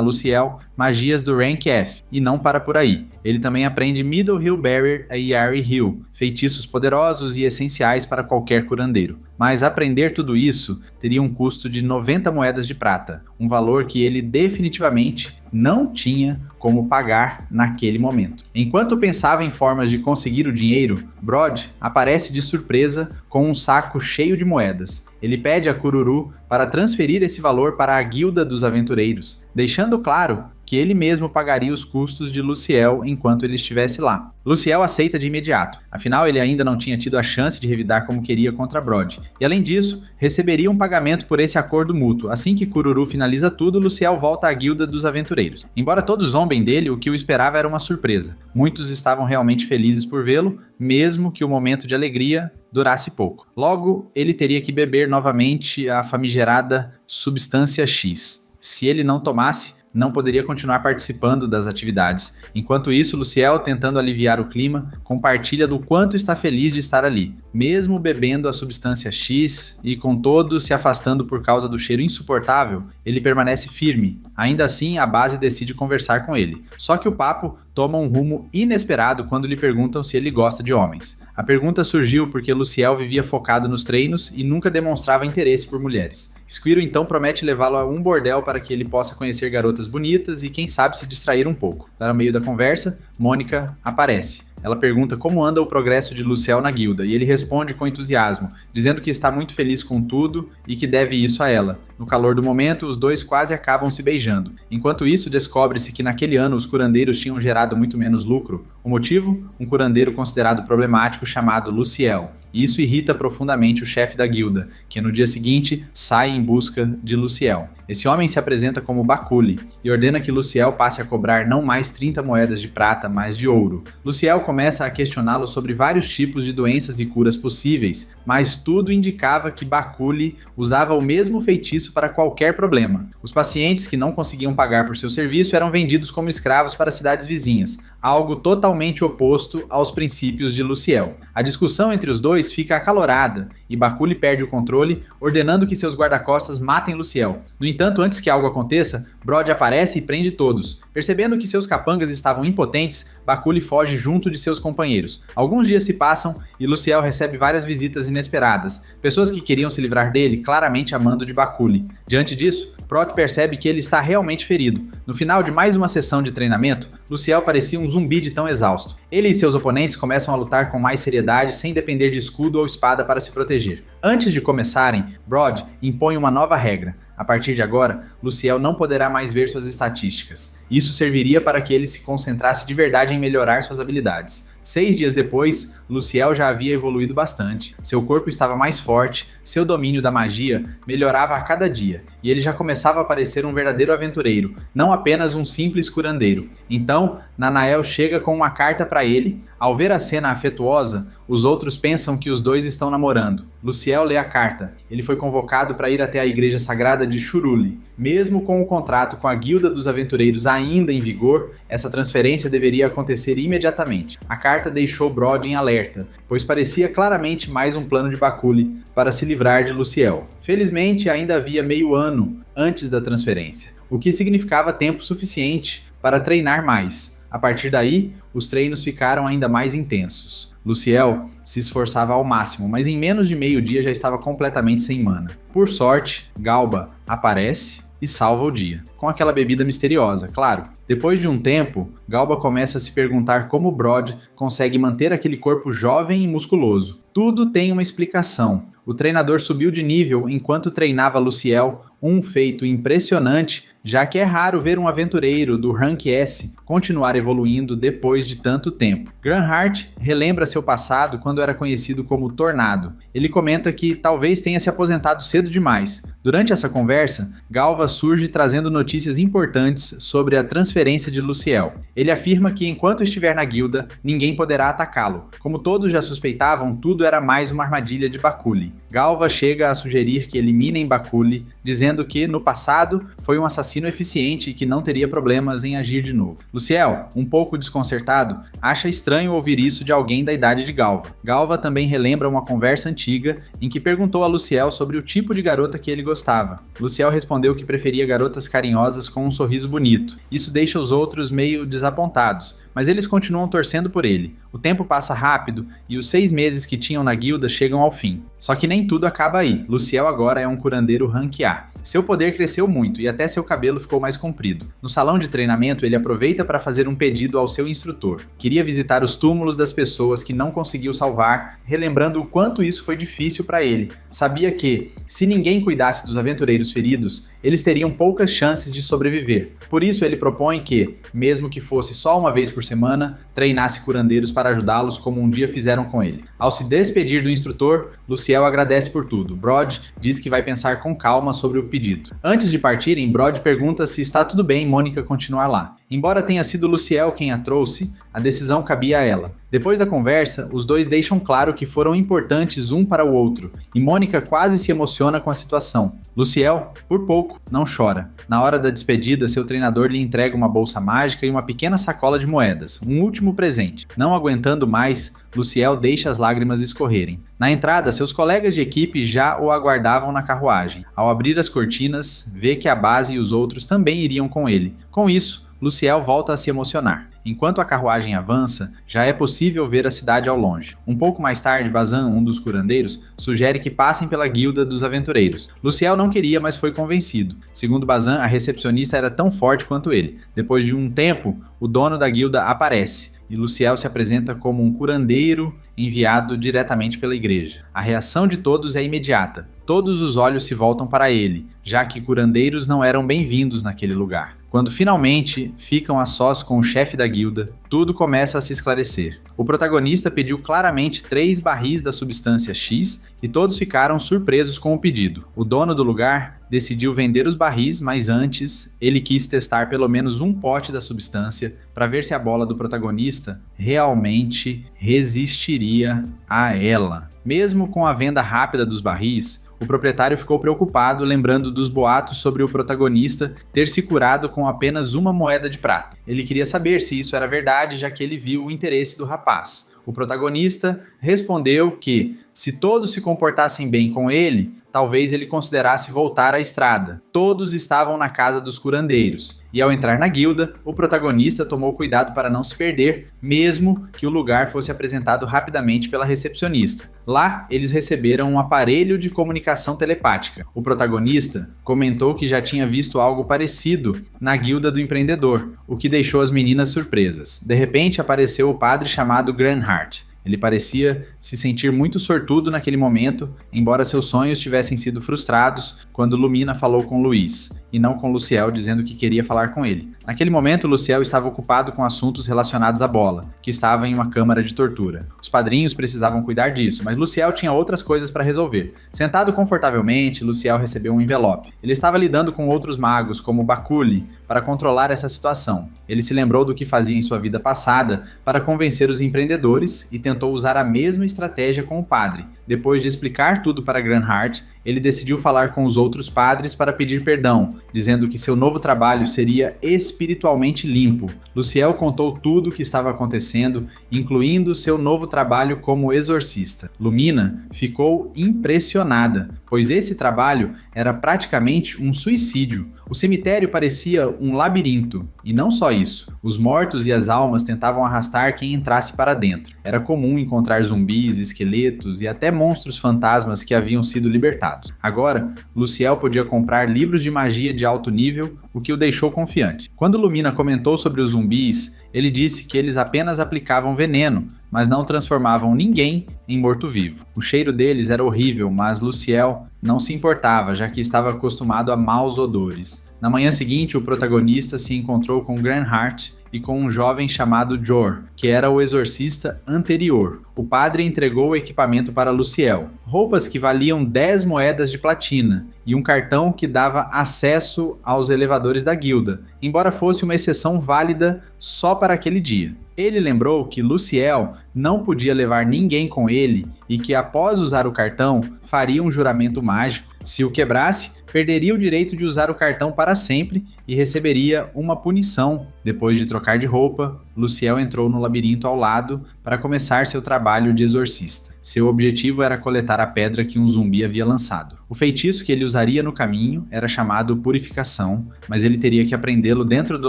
Luciel magias do Rank F, e não para por aí. Ele também aprende Middle Hill Barrier e Yari Hill, feitiços poderosos e essenciais para qualquer curandeiro. mas aprender tudo isso teria um custo de 90 moedas de prata, um valor que ele definitivamente não tinha como pagar naquele momento. Enquanto pensava em formas de conseguir o dinheiro, Brod aparece de surpresa com um saco cheio de moedas. Ele pede a Kururu para transferir esse valor para a Guilda dos Aventureiros, deixando claro que ele mesmo pagaria os custos de Luciel enquanto ele estivesse lá. Luciel aceita de imediato, afinal ele ainda não tinha tido a chance de revidar como queria contra Brod, e além disso, receberia um pagamento por esse acordo mútuo. Assim que Kururu finaliza tudo, Luciel volta à Guilda dos Aventureiros. Embora todos zombem dele, o que o esperava era uma surpresa. Muitos estavam realmente felizes por vê-lo, mesmo que o momento de alegria durasse pouco. Logo, ele teria que beber novamente a famigerada substância X. Se ele não tomasse, não poderia continuar participando das atividades. Enquanto isso, Luciel, tentando aliviar o clima, compartilha do quanto está feliz de estar ali. Mesmo bebendo a substância X e com todos se afastando por causa do cheiro insuportável, ele permanece firme. Ainda assim, a base decide conversar com ele. Só que o papo toma um rumo inesperado quando lhe perguntam se ele gosta de homens. A pergunta surgiu porque Luciel vivia focado nos treinos e nunca demonstrava interesse por mulheres. Squirrel então promete levá-lo a um bordel para que ele possa conhecer garotas bonitas e quem sabe se distrair um pouco. No meio da conversa, Mônica aparece. Ela pergunta como anda o progresso de Luciel na guilda, e ele responde com entusiasmo, dizendo que está muito feliz com tudo e que deve isso a ela. No calor do momento, os dois quase acabam se beijando. Enquanto isso, descobre-se que naquele ano os curandeiros tinham gerado muito menos lucro. O motivo? Um curandeiro considerado problemático chamado Luciel. E isso irrita profundamente o chefe da guilda, que no dia seguinte sai em busca de Luciel. Esse homem se apresenta como Bakuli e ordena que Luciel passe a cobrar não mais 30 moedas de prata, mas de ouro. Luciel começa a questioná-lo sobre vários tipos de doenças e curas possíveis, mas tudo indicava que Bakuli usava o mesmo feitiço para qualquer problema. Os pacientes que não conseguiam pagar por seu serviço eram vendidos como escravos para cidades vizinhas, algo totalmente oposto aos princípios de Luciel. A discussão entre os dois fica acalorada e Bakuli perde o controle, ordenando que seus guarda-costas matem Luciel. No entanto, antes que algo aconteça, Brod aparece e prende todos. Percebendo que seus capangas estavam impotentes, Bakuli foge junto de seus companheiros. Alguns dias se passam e Luciel recebe várias visitas inesperadas, pessoas que queriam se livrar dele, claramente amando de Bakuli. Diante disso, Brod percebe que ele está realmente ferido. No final de mais uma sessão de treinamento, Luciel parecia um zumbi de tão exausto. Ele e seus oponentes começam a lutar com mais seriedade, sem depender de escudo ou espada para se proteger. Antes de começarem, Brod impõe uma nova regra. A partir de agora, Luciel não poderá mais ver suas estatísticas. Isso serviria para que ele se concentrasse de verdade em melhorar suas habilidades. 6 dias depois, Luciel já havia evoluído bastante. Seu corpo estava mais forte, seu domínio da magia melhorava a cada dia, e ele já começava a parecer um verdadeiro aventureiro, não apenas um simples curandeiro. Então, Nanael chega com uma carta para ele. Ao ver a cena afetuosa, os outros pensam que os dois estão namorando. Luciel lê a carta. Ele foi convocado para ir até a igreja sagrada de Shuruli. Mesmo com o contrato com a Guilda dos Aventureiros ainda em vigor, essa transferência deveria acontecer imediatamente. A carta deixou Brod em alerta, pois parecia claramente mais um plano de Bakuli para se livrar de Luciel. Felizmente, ainda havia meio ano antes da transferência, o que significava tempo suficiente para treinar mais. A partir daí, os treinos ficaram ainda mais intensos. Luciel se esforçava ao máximo, mas em menos de meio dia já estava completamente sem mana. Por sorte, Galba aparece e salva o dia, com aquela bebida misteriosa, claro. Depois de um tempo, Galba começa a se perguntar como Brod consegue manter aquele corpo jovem e musculoso. Tudo tem uma explicação. O treinador subiu de nível enquanto treinava Luciel, um feito impressionante, já que é raro ver um aventureiro do Rank S continuar evoluindo depois de tanto tempo. Granhart relembra seu passado quando era conhecido como Tornado. Ele comenta que talvez tenha se aposentado cedo demais. Durante essa conversa, Galva surge trazendo notícias importantes sobre a transferência de Luciel. Ele afirma que enquanto estiver na guilda, ninguém poderá atacá-lo. Como todos já suspeitavam, tudo era mais uma armadilha de Bakuli. Galva chega a sugerir que eliminem Bakuli, dizendo que, no passado, foi um assassino eficiente e que não teria problemas em agir de novo. Luciel, um pouco desconcertado, acha estranho ouvir isso de alguém da idade de Galva. Galva também relembra uma conversa antiga em que perguntou a Luciel sobre o tipo de garota que ele gostava. Luciel respondeu que preferia garotas carinhosas com um sorriso bonito. Isso deixa os outros meio desapontados, mas eles continuam torcendo por ele. O tempo passa rápido e os 6 meses que tinham na guilda chegam ao fim. Só que nem tudo acaba aí. Luciel agora é um curandeiro rank A. Seu poder cresceu muito e até seu cabelo ficou mais comprido. No salão de treinamento, ele aproveita para fazer um pedido ao seu instrutor. Queria visitar os túmulos das pessoas que não conseguiu salvar, relembrando o quanto isso foi difícil para ele. Sabia que, se ninguém cuidasse dos aventureiros feridos, eles teriam poucas chances de sobreviver. Por isso ele propõe que, mesmo que fosse só uma vez por semana, treinasse curandeiros para ajudá-los como um dia fizeram com ele. Ao se despedir do instrutor, Luciel agradece por tudo. Brod diz que vai pensar com calma sobre o pedido. Antes de partirem, Brod pergunta se está tudo bem Mônica continuar lá. Embora tenha sido Luciel quem a trouxe, a decisão cabia a ela. Depois da conversa, os dois deixam claro que foram importantes um para o outro, e Mônica quase se emociona com a situação. Luciel, por pouco, não chora. Na hora da despedida, seu treinador lhe entrega uma bolsa mágica e uma pequena sacola de moedas, um último presente. Não aguentando mais, Luciel deixa as lágrimas escorrerem. Na entrada, seus colegas de equipe já o aguardavam na carruagem. Ao abrir as cortinas, vê que a base e os outros também iriam com ele. Com isso, Luciel volta a se emocionar. Enquanto a carruagem avança, já é possível ver a cidade ao longe. Um pouco mais tarde, Bazan, um dos curandeiros, sugere que passem pela guilda dos aventureiros. Luciel não queria, mas foi convencido. Segundo Bazan, a recepcionista era tão forte quanto ele. Depois de um tempo, o dono da guilda aparece, e Luciel se apresenta como um curandeiro enviado diretamente pela igreja. A reação de todos é imediata. Todos os olhos se voltam para ele, já que curandeiros não eram bem-vindos naquele lugar. Quando finalmente ficam a sós com o chefe da guilda, tudo começa a se esclarecer. O protagonista pediu claramente 3 barris da substância X e todos ficaram surpresos com o pedido. O dono do lugar decidiu vender os barris, mas antes ele quis testar pelo menos um pote da substância para ver se a bola do protagonista realmente resistiria a ela. Mesmo com a venda rápida dos barris, o proprietário ficou preocupado, lembrando dos boatos sobre o protagonista ter se curado com apenas uma moeda de prata. Ele queria saber se isso era verdade, já que ele viu o interesse do rapaz. O protagonista respondeu que, se todos se comportassem bem com ele, talvez ele considerasse voltar à estrada. Todos estavam na casa dos curandeiros, e ao entrar na guilda, o protagonista tomou cuidado para não se perder, mesmo que o lugar fosse apresentado rapidamente pela recepcionista. Lá, eles receberam um aparelho de comunicação telepática. O protagonista comentou que já tinha visto algo parecido na guilda do empreendedor, o que deixou as meninas surpresas. De repente, apareceu o padre chamado Granhart. Ele parecia se sentir muito sortudo naquele momento, embora seus sonhos tivessem sido frustrados quando Lumina falou com Luiz, e não com Luciel dizendo que queria falar com ele. Naquele momento, Luciel estava ocupado com assuntos relacionados à bola, que estava em uma câmara de tortura. Os padrinhos precisavam cuidar disso, mas Luciel tinha outras coisas para resolver. Sentado confortavelmente, Luciel recebeu um envelope. Ele estava lidando com outros magos, como Bakuli, para controlar essa situação. Ele se lembrou do que fazia em sua vida passada para convencer os empreendedores e tentou usar a mesma estratégia com o padre. Depois de explicar tudo para Granhart, ele decidiu falar com os outros padres para pedir perdão, dizendo que seu novo trabalho seria espiritualmente limpo. Luciel contou tudo o que estava acontecendo, incluindo seu novo trabalho como exorcista. Lumina ficou impressionada, pois esse trabalho era praticamente um suicídio. O cemitério parecia um labirinto, e não só isso. Os mortos e as almas tentavam arrastar quem entrasse para dentro. Era comum encontrar zumbis, esqueletos e até monstros fantasmas que haviam sido libertados. Agora, Luciel podia comprar livros de magia de alto nível, o que o deixou confiante. Quando Lumina comentou sobre os zumbis, ele disse que eles apenas aplicavam veneno, mas não transformavam ninguém em morto-vivo. O cheiro deles era horrível, mas Luciel não se importava, já que estava acostumado a maus odores. Na manhã seguinte, o protagonista se encontrou com Granhart e com um jovem chamado Jor, que era o exorcista anterior. O padre entregou o equipamento para Luciel, roupas que valiam 10 moedas de platina e um cartão que dava acesso aos elevadores da guilda, embora fosse uma exceção válida só para aquele dia. Ele lembrou que Luciel não podia levar ninguém com ele e que após usar o cartão, faria um juramento mágico. Se o quebrasse, perderia o direito de usar o cartão para sempre e receberia uma punição. Depois de trocar de roupa, Luciel entrou no labirinto ao lado para começar seu trabalho de exorcista. Seu objetivo era coletar a pedra que um zumbi havia lançado. O feitiço que ele usaria no caminho era chamado Purificação, mas ele teria que aprendê-lo dentro do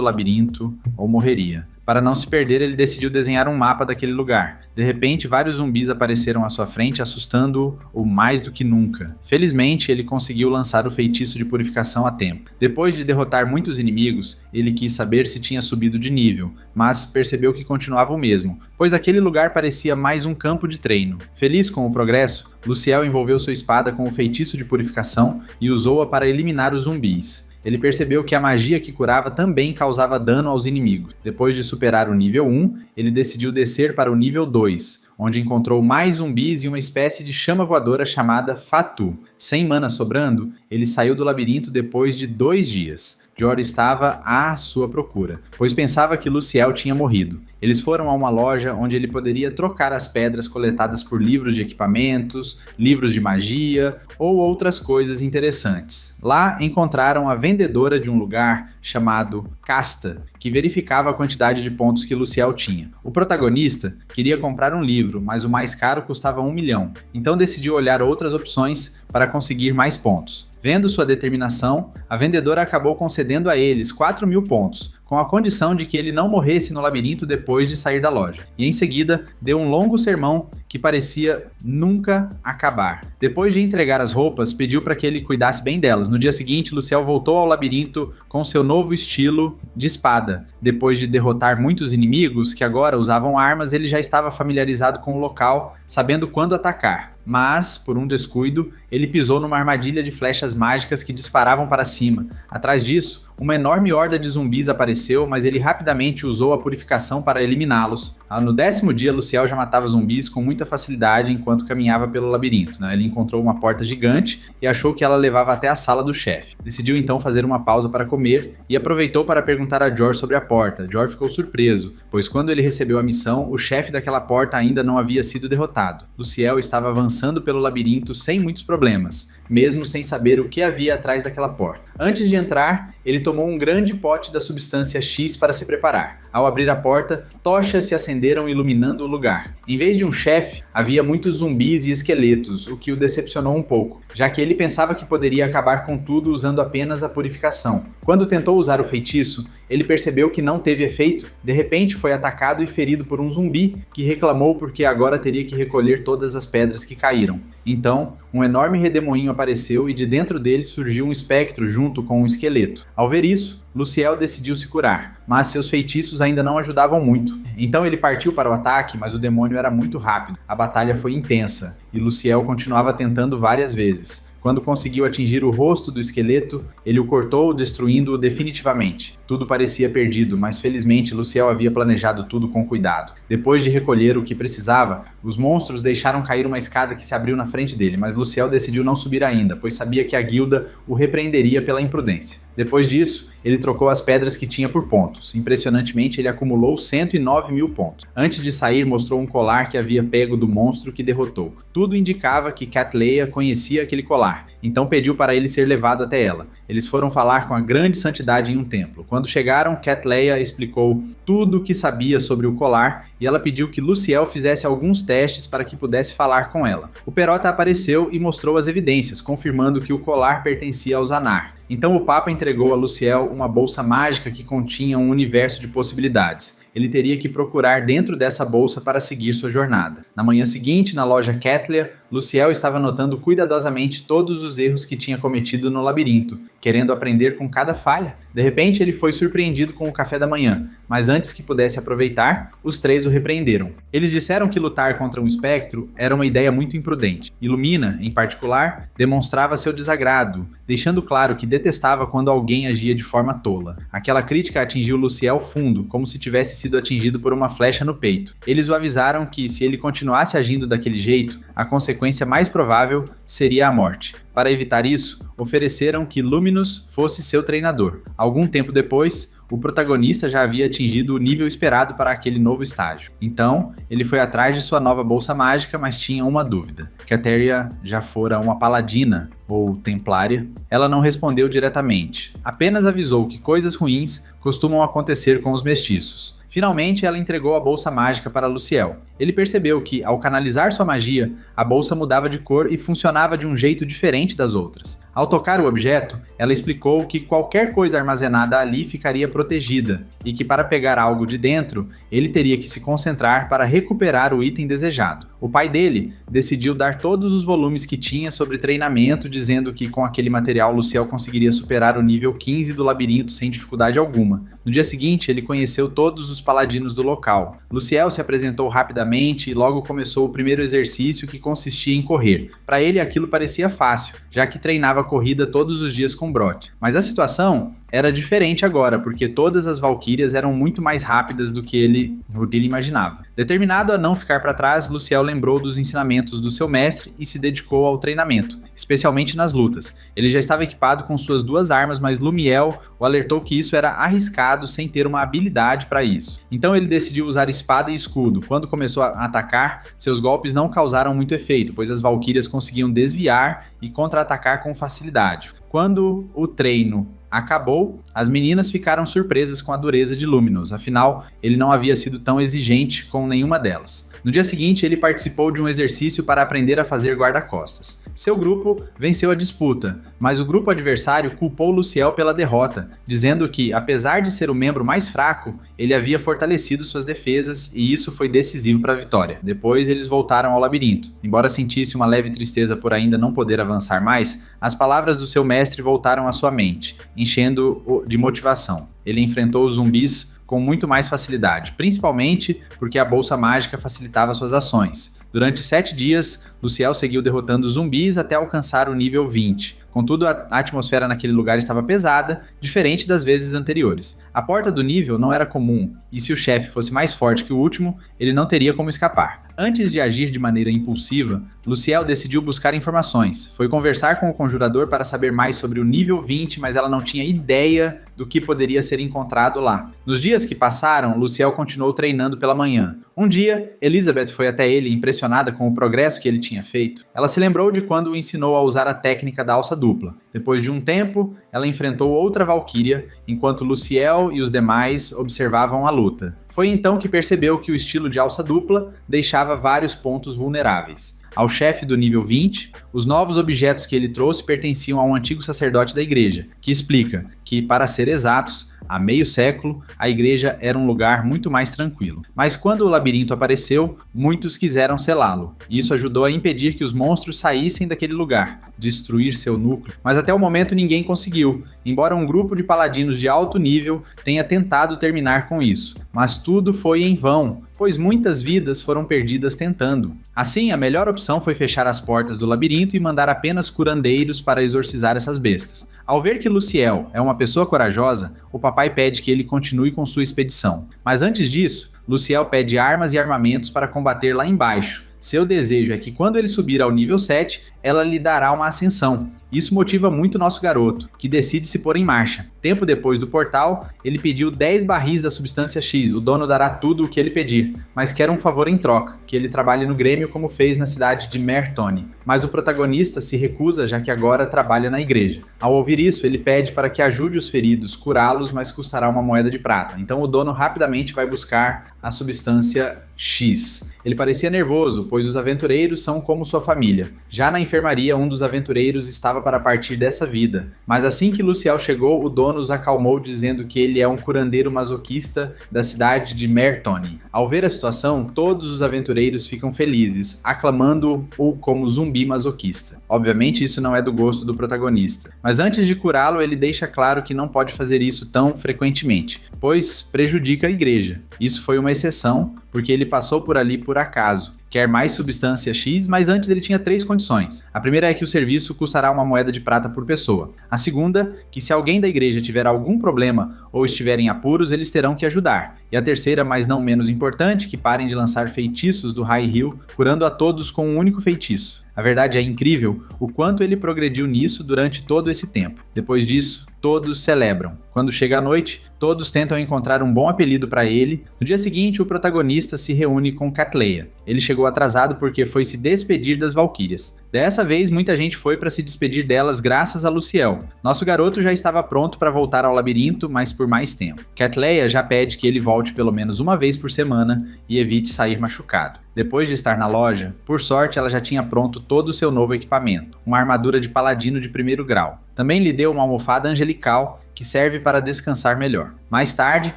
labirinto ou morreria. Para não se perder, ele decidiu desenhar um mapa daquele lugar. De repente, vários zumbis apareceram à sua frente, assustando-o mais do que nunca. Felizmente, ele conseguiu lançar o feitiço de purificação a tempo. Depois de derrotar muitos inimigos, ele quis saber se tinha subido de nível, mas percebeu que continuava o mesmo, pois aquele lugar parecia mais um campo de treino. Feliz com o progresso, Luciel envolveu sua espada com o feitiço de purificação e usou-a para eliminar os zumbis. Ele percebeu que a magia que curava também causava dano aos inimigos. Depois de superar o nível 1, ele decidiu descer para o nível 2, onde encontrou mais zumbis e uma espécie de chama voadora chamada Fatu. Sem mana sobrando, ele saiu do labirinto depois de 2 dias. George estava à sua procura, pois pensava que Luciel tinha morrido. Eles foram a uma loja onde ele poderia trocar as pedras coletadas por livros de equipamentos, livros de magia ou outras coisas interessantes. Lá encontraram a vendedora de um lugar chamado Casta, que verificava a quantidade de pontos que Luciel tinha. O protagonista queria comprar um livro, mas o mais caro custava 1 milhão, então decidiu olhar outras opções para conseguir mais pontos. Vendo sua determinação, a vendedora acabou concedendo a eles 4.000 pontos, com a condição de que ele não morresse no labirinto depois de sair da loja. E em seguida, deu um longo sermão que parecia nunca acabar. Depois de entregar as roupas, pediu para que ele cuidasse bem delas. No dia seguinte, Luciel voltou ao labirinto com seu novo estilo de espada. Depois de derrotar muitos inimigos, que agora usavam armas, ele já estava familiarizado com o local, sabendo quando atacar. Mas, por um descuido, ele pisou numa armadilha de flechas mágicas que disparavam para cima. Atrás disso, uma enorme horda de zumbis apareceu, mas ele rapidamente usou a purificação para eliminá-los. No 10º dia, Luciel já matava zumbis com muita facilidade enquanto caminhava pelo labirinto. Ele encontrou uma porta gigante e achou que ela levava até a sala do chefe. Decidiu então fazer uma pausa para comer e aproveitou para perguntar a George sobre a porta. George ficou surpreso, pois quando ele recebeu a missão, o chefe daquela porta ainda não havia sido derrotado. Luciel estava avançando pelo labirinto sem muitos problemas, mesmo sem saber o que havia atrás daquela porta. Antes de entrar, ele tomou um grande pote da substância X para se preparar. Ao abrir a porta, tochas se acenderam iluminando o lugar. Em vez de um chefe, havia muitos zumbis e esqueletos, o que o decepcionou um pouco, já que ele pensava que poderia acabar com tudo usando apenas a purificação. Quando tentou usar o feitiço, ele percebeu que não teve efeito. De repente foi atacado e ferido por um zumbi, que reclamou porque agora teria que recolher todas as pedras que caíram. Então, um enorme redemoinho apareceu e de dentro dele surgiu um espectro junto com um esqueleto. Ao ver isso, Luciel decidiu se curar, mas seus feitiços ainda não ajudavam muito. Então ele partiu para o ataque, mas o demônio era muito rápido. A batalha foi intensa, e Luciel continuava tentando várias vezes. Quando conseguiu atingir o rosto do esqueleto, ele o cortou, destruindo-o definitivamente. Tudo parecia perdido, mas felizmente Luciel havia planejado tudo com cuidado. Depois de recolher o que precisava, os monstros deixaram cair uma escada que se abriu na frente dele, mas Luciel decidiu não subir ainda, pois sabia que a guilda o repreenderia pela imprudência. Depois disso, ele trocou as pedras que tinha por pontos. Impressionantemente, ele acumulou 109.000 pontos. Antes de sair, mostrou um colar que havia pego do monstro que derrotou. Tudo indicava que Catleya conhecia aquele colar, então pediu para ele ser levado até ela. Eles foram falar com a grande santidade em um templo. Quando chegaram, Catleya explicou tudo o que sabia sobre o colar e ela pediu que Luciel fizesse alguns testes para que pudesse falar com ela. O Perota apareceu e mostrou as evidências, confirmando que o colar pertencia ao Zanar. Então o Papa entregou a Luciel uma bolsa mágica que continha um universo de possibilidades. Ele teria que procurar dentro dessa bolsa para seguir sua jornada. Na manhã seguinte, na loja Catleya, Luciel estava anotando cuidadosamente todos os erros que tinha cometido no labirinto, querendo aprender com cada falha. De repente, ele foi surpreendido com o café da manhã, mas antes que pudesse aproveitar, os três o repreenderam. Eles disseram que lutar contra um espectro era uma ideia muito imprudente. Illumina, em particular, demonstrava seu desagrado, deixando claro que detestava quando alguém agia de forma tola. Aquela crítica atingiu Luciel fundo, como se tivesse sido atingido por uma flecha no peito. Eles o avisaram que, se ele continuasse agindo daquele jeito, a consequência mais provável seria a morte. Para evitar isso, ofereceram que Luminous fosse seu treinador. Algum tempo depois, o protagonista já havia atingido o nível esperado para aquele novo estágio. Então, ele foi atrás de sua nova bolsa mágica, mas tinha uma dúvida. Catleya já fora uma paladina ou templária? Ela não respondeu diretamente. Apenas avisou que coisas ruins costumam acontecer com os mestiços. Finalmente, ela entregou a bolsa mágica para Luciel. Ele percebeu que, ao canalizar sua magia, a bolsa mudava de cor e funcionava de um jeito diferente das outras. Ao tocar o objeto, ela explicou que qualquer coisa armazenada ali ficaria protegida e que para pegar algo de dentro, ele teria que se concentrar para recuperar o item desejado. O pai dele decidiu dar todos os volumes que tinha sobre treinamento, dizendo que com aquele material Luciel conseguiria superar o nível 15 do labirinto sem dificuldade alguma. No dia seguinte, ele conheceu todos os paladinos do local. Luciel se apresentou rapidamente e logo começou o primeiro exercício, que consistia em correr. Para ele aquilo parecia fácil, já que treinava corrida todos os dias com Brot. Mas a situação era diferente agora, porque todas as valquírias eram muito mais rápidas do que ele imaginava. Determinado a não ficar para trás, Luciel lembrou dos ensinamentos do seu mestre e se dedicou ao treinamento, especialmente nas lutas. Ele já estava equipado com suas 2 armas, mas Lumiel o alertou que isso era arriscado sem ter uma habilidade para isso. Então ele decidiu usar espada e escudo. Quando começou a atacar, seus golpes não causaram muito efeito, pois as valquírias conseguiam desviar e contra-atacar com facilidade. Quando o treino acabou, as meninas ficaram surpresas com a dureza de Luminous, afinal, ele não havia sido tão exigente com nenhuma delas. No dia seguinte, ele participou de um exercício para aprender a fazer guarda-costas. Seu grupo venceu a disputa, mas o grupo adversário culpou Luciel pela derrota, dizendo que, apesar de ser o membro mais fraco, ele havia fortalecido suas defesas e isso foi decisivo para a vitória. Depois, eles voltaram ao labirinto. Embora sentisse uma leve tristeza por ainda não poder avançar mais, as palavras do seu mestre voltaram à sua mente, enchendo-o de motivação. Ele enfrentou os zumbis com muito mais facilidade, principalmente porque a bolsa mágica facilitava suas ações. Durante 7 dias, Luciel seguiu derrotando zumbis até alcançar o nível 20. Contudo, a atmosfera naquele lugar estava pesada, diferente das vezes anteriores. A porta do nível não era comum, e se o chefe fosse mais forte que o último, ele não teria como escapar. Antes de agir de maneira impulsiva, Luciel decidiu buscar informações. Foi conversar com o conjurador para saber mais sobre o nível 20, mas ela não tinha ideia do que poderia ser encontrado lá. Nos dias que passaram, Luciel continuou treinando pela manhã. Um dia, Elizabeth foi até ele, impressionada com o progresso que ele tinha feito. Ela se lembrou de quando o ensinou a usar a técnica da alça dupla. Depois de um tempo, ela enfrentou outra valquíria, enquanto Luciel e os demais observavam a luta. Foi então que percebeu que o estilo de alça dupla deixava vários pontos vulneráveis. Ao chefe do nível 20, os novos objetos que ele trouxe pertenciam a um antigo sacerdote da igreja, que explica que, para ser exatos, há meio século, a igreja era um lugar muito mais tranquilo. Mas quando o labirinto apareceu, muitos quiseram selá-lo. Isso ajudou a impedir que os monstros saíssem daquele lugar, destruir seu núcleo. Mas até o momento ninguém conseguiu, embora um grupo de paladinos de alto nível tenha tentado terminar com isso. Mas tudo foi em vão, pois muitas vidas foram perdidas tentando. Assim, a melhor opção foi fechar as portas do labirinto e mandar apenas curandeiros para exorcizar essas bestas. Ao ver que Luciel é uma pessoa corajosa, o papai pede que ele continue com sua expedição. Mas antes disso, Luciel pede armas e armamentos para combater lá embaixo. Seu desejo é que quando ele subir ao nível 7, ela lhe dará uma ascensão. Isso motiva muito nosso garoto, que decide se pôr em marcha. Tempo depois do portal, ele pediu 10 barris da substância X, o dono dará tudo o que ele pedir, mas quer um favor em troca, que ele trabalhe no Grêmio como fez na cidade de Mertone. Mas o protagonista se recusa, já que agora trabalha na igreja. Ao ouvir isso, ele pede para que ajude os feridos, curá-los, mas custará uma moeda de prata. Então o dono rapidamente vai buscar a substância X. Ele parecia nervoso, pois os aventureiros são como sua família. Já na enfermaria, um dos aventureiros estava para partir dessa vida. Mas assim que Luciel chegou, o dono os acalmou, dizendo que ele é um curandeiro masoquista da cidade de Mertone. Ao ver a situação, todos os aventureiros ficam felizes, aclamando-o como zumbi masoquista. Obviamente isso não é do gosto do protagonista. Mas antes de curá-lo, ele deixa claro que não pode fazer isso tão frequentemente, pois prejudica a igreja. Isso foi uma exceção, porque ele passou por ali por acaso. Quer mais substância X, mas antes ele tinha 3 condições. A primeira é que o serviço custará uma moeda de prata por pessoa. A segunda, que se alguém da igreja tiver algum problema ou estiver em apuros, eles terão que ajudar. E a terceira, mas não menos importante, que parem de lançar feitiços do High Hill, curando a todos com um único feitiço. A verdade é incrível o quanto ele progrediu nisso durante todo esse tempo. Depois disso, todos celebram. Quando chega a noite, todos tentam encontrar um bom apelido para ele. No dia seguinte, o protagonista se reúne com Catleia. Ele chegou atrasado porque foi se despedir das Valquírias. Dessa vez, muita gente foi para se despedir delas graças a Luciel. Nosso garoto já estava pronto para voltar ao labirinto, mas por mais tempo. Catleia já pede que ele volte pelo menos uma vez por semana e evite sair machucado. Depois de estar na loja, por sorte ela já tinha pronto todo o seu novo equipamento, uma armadura de paladino de 1º grau. Também lhe deu uma almofada angelical que serve para descansar melhor. Mais tarde,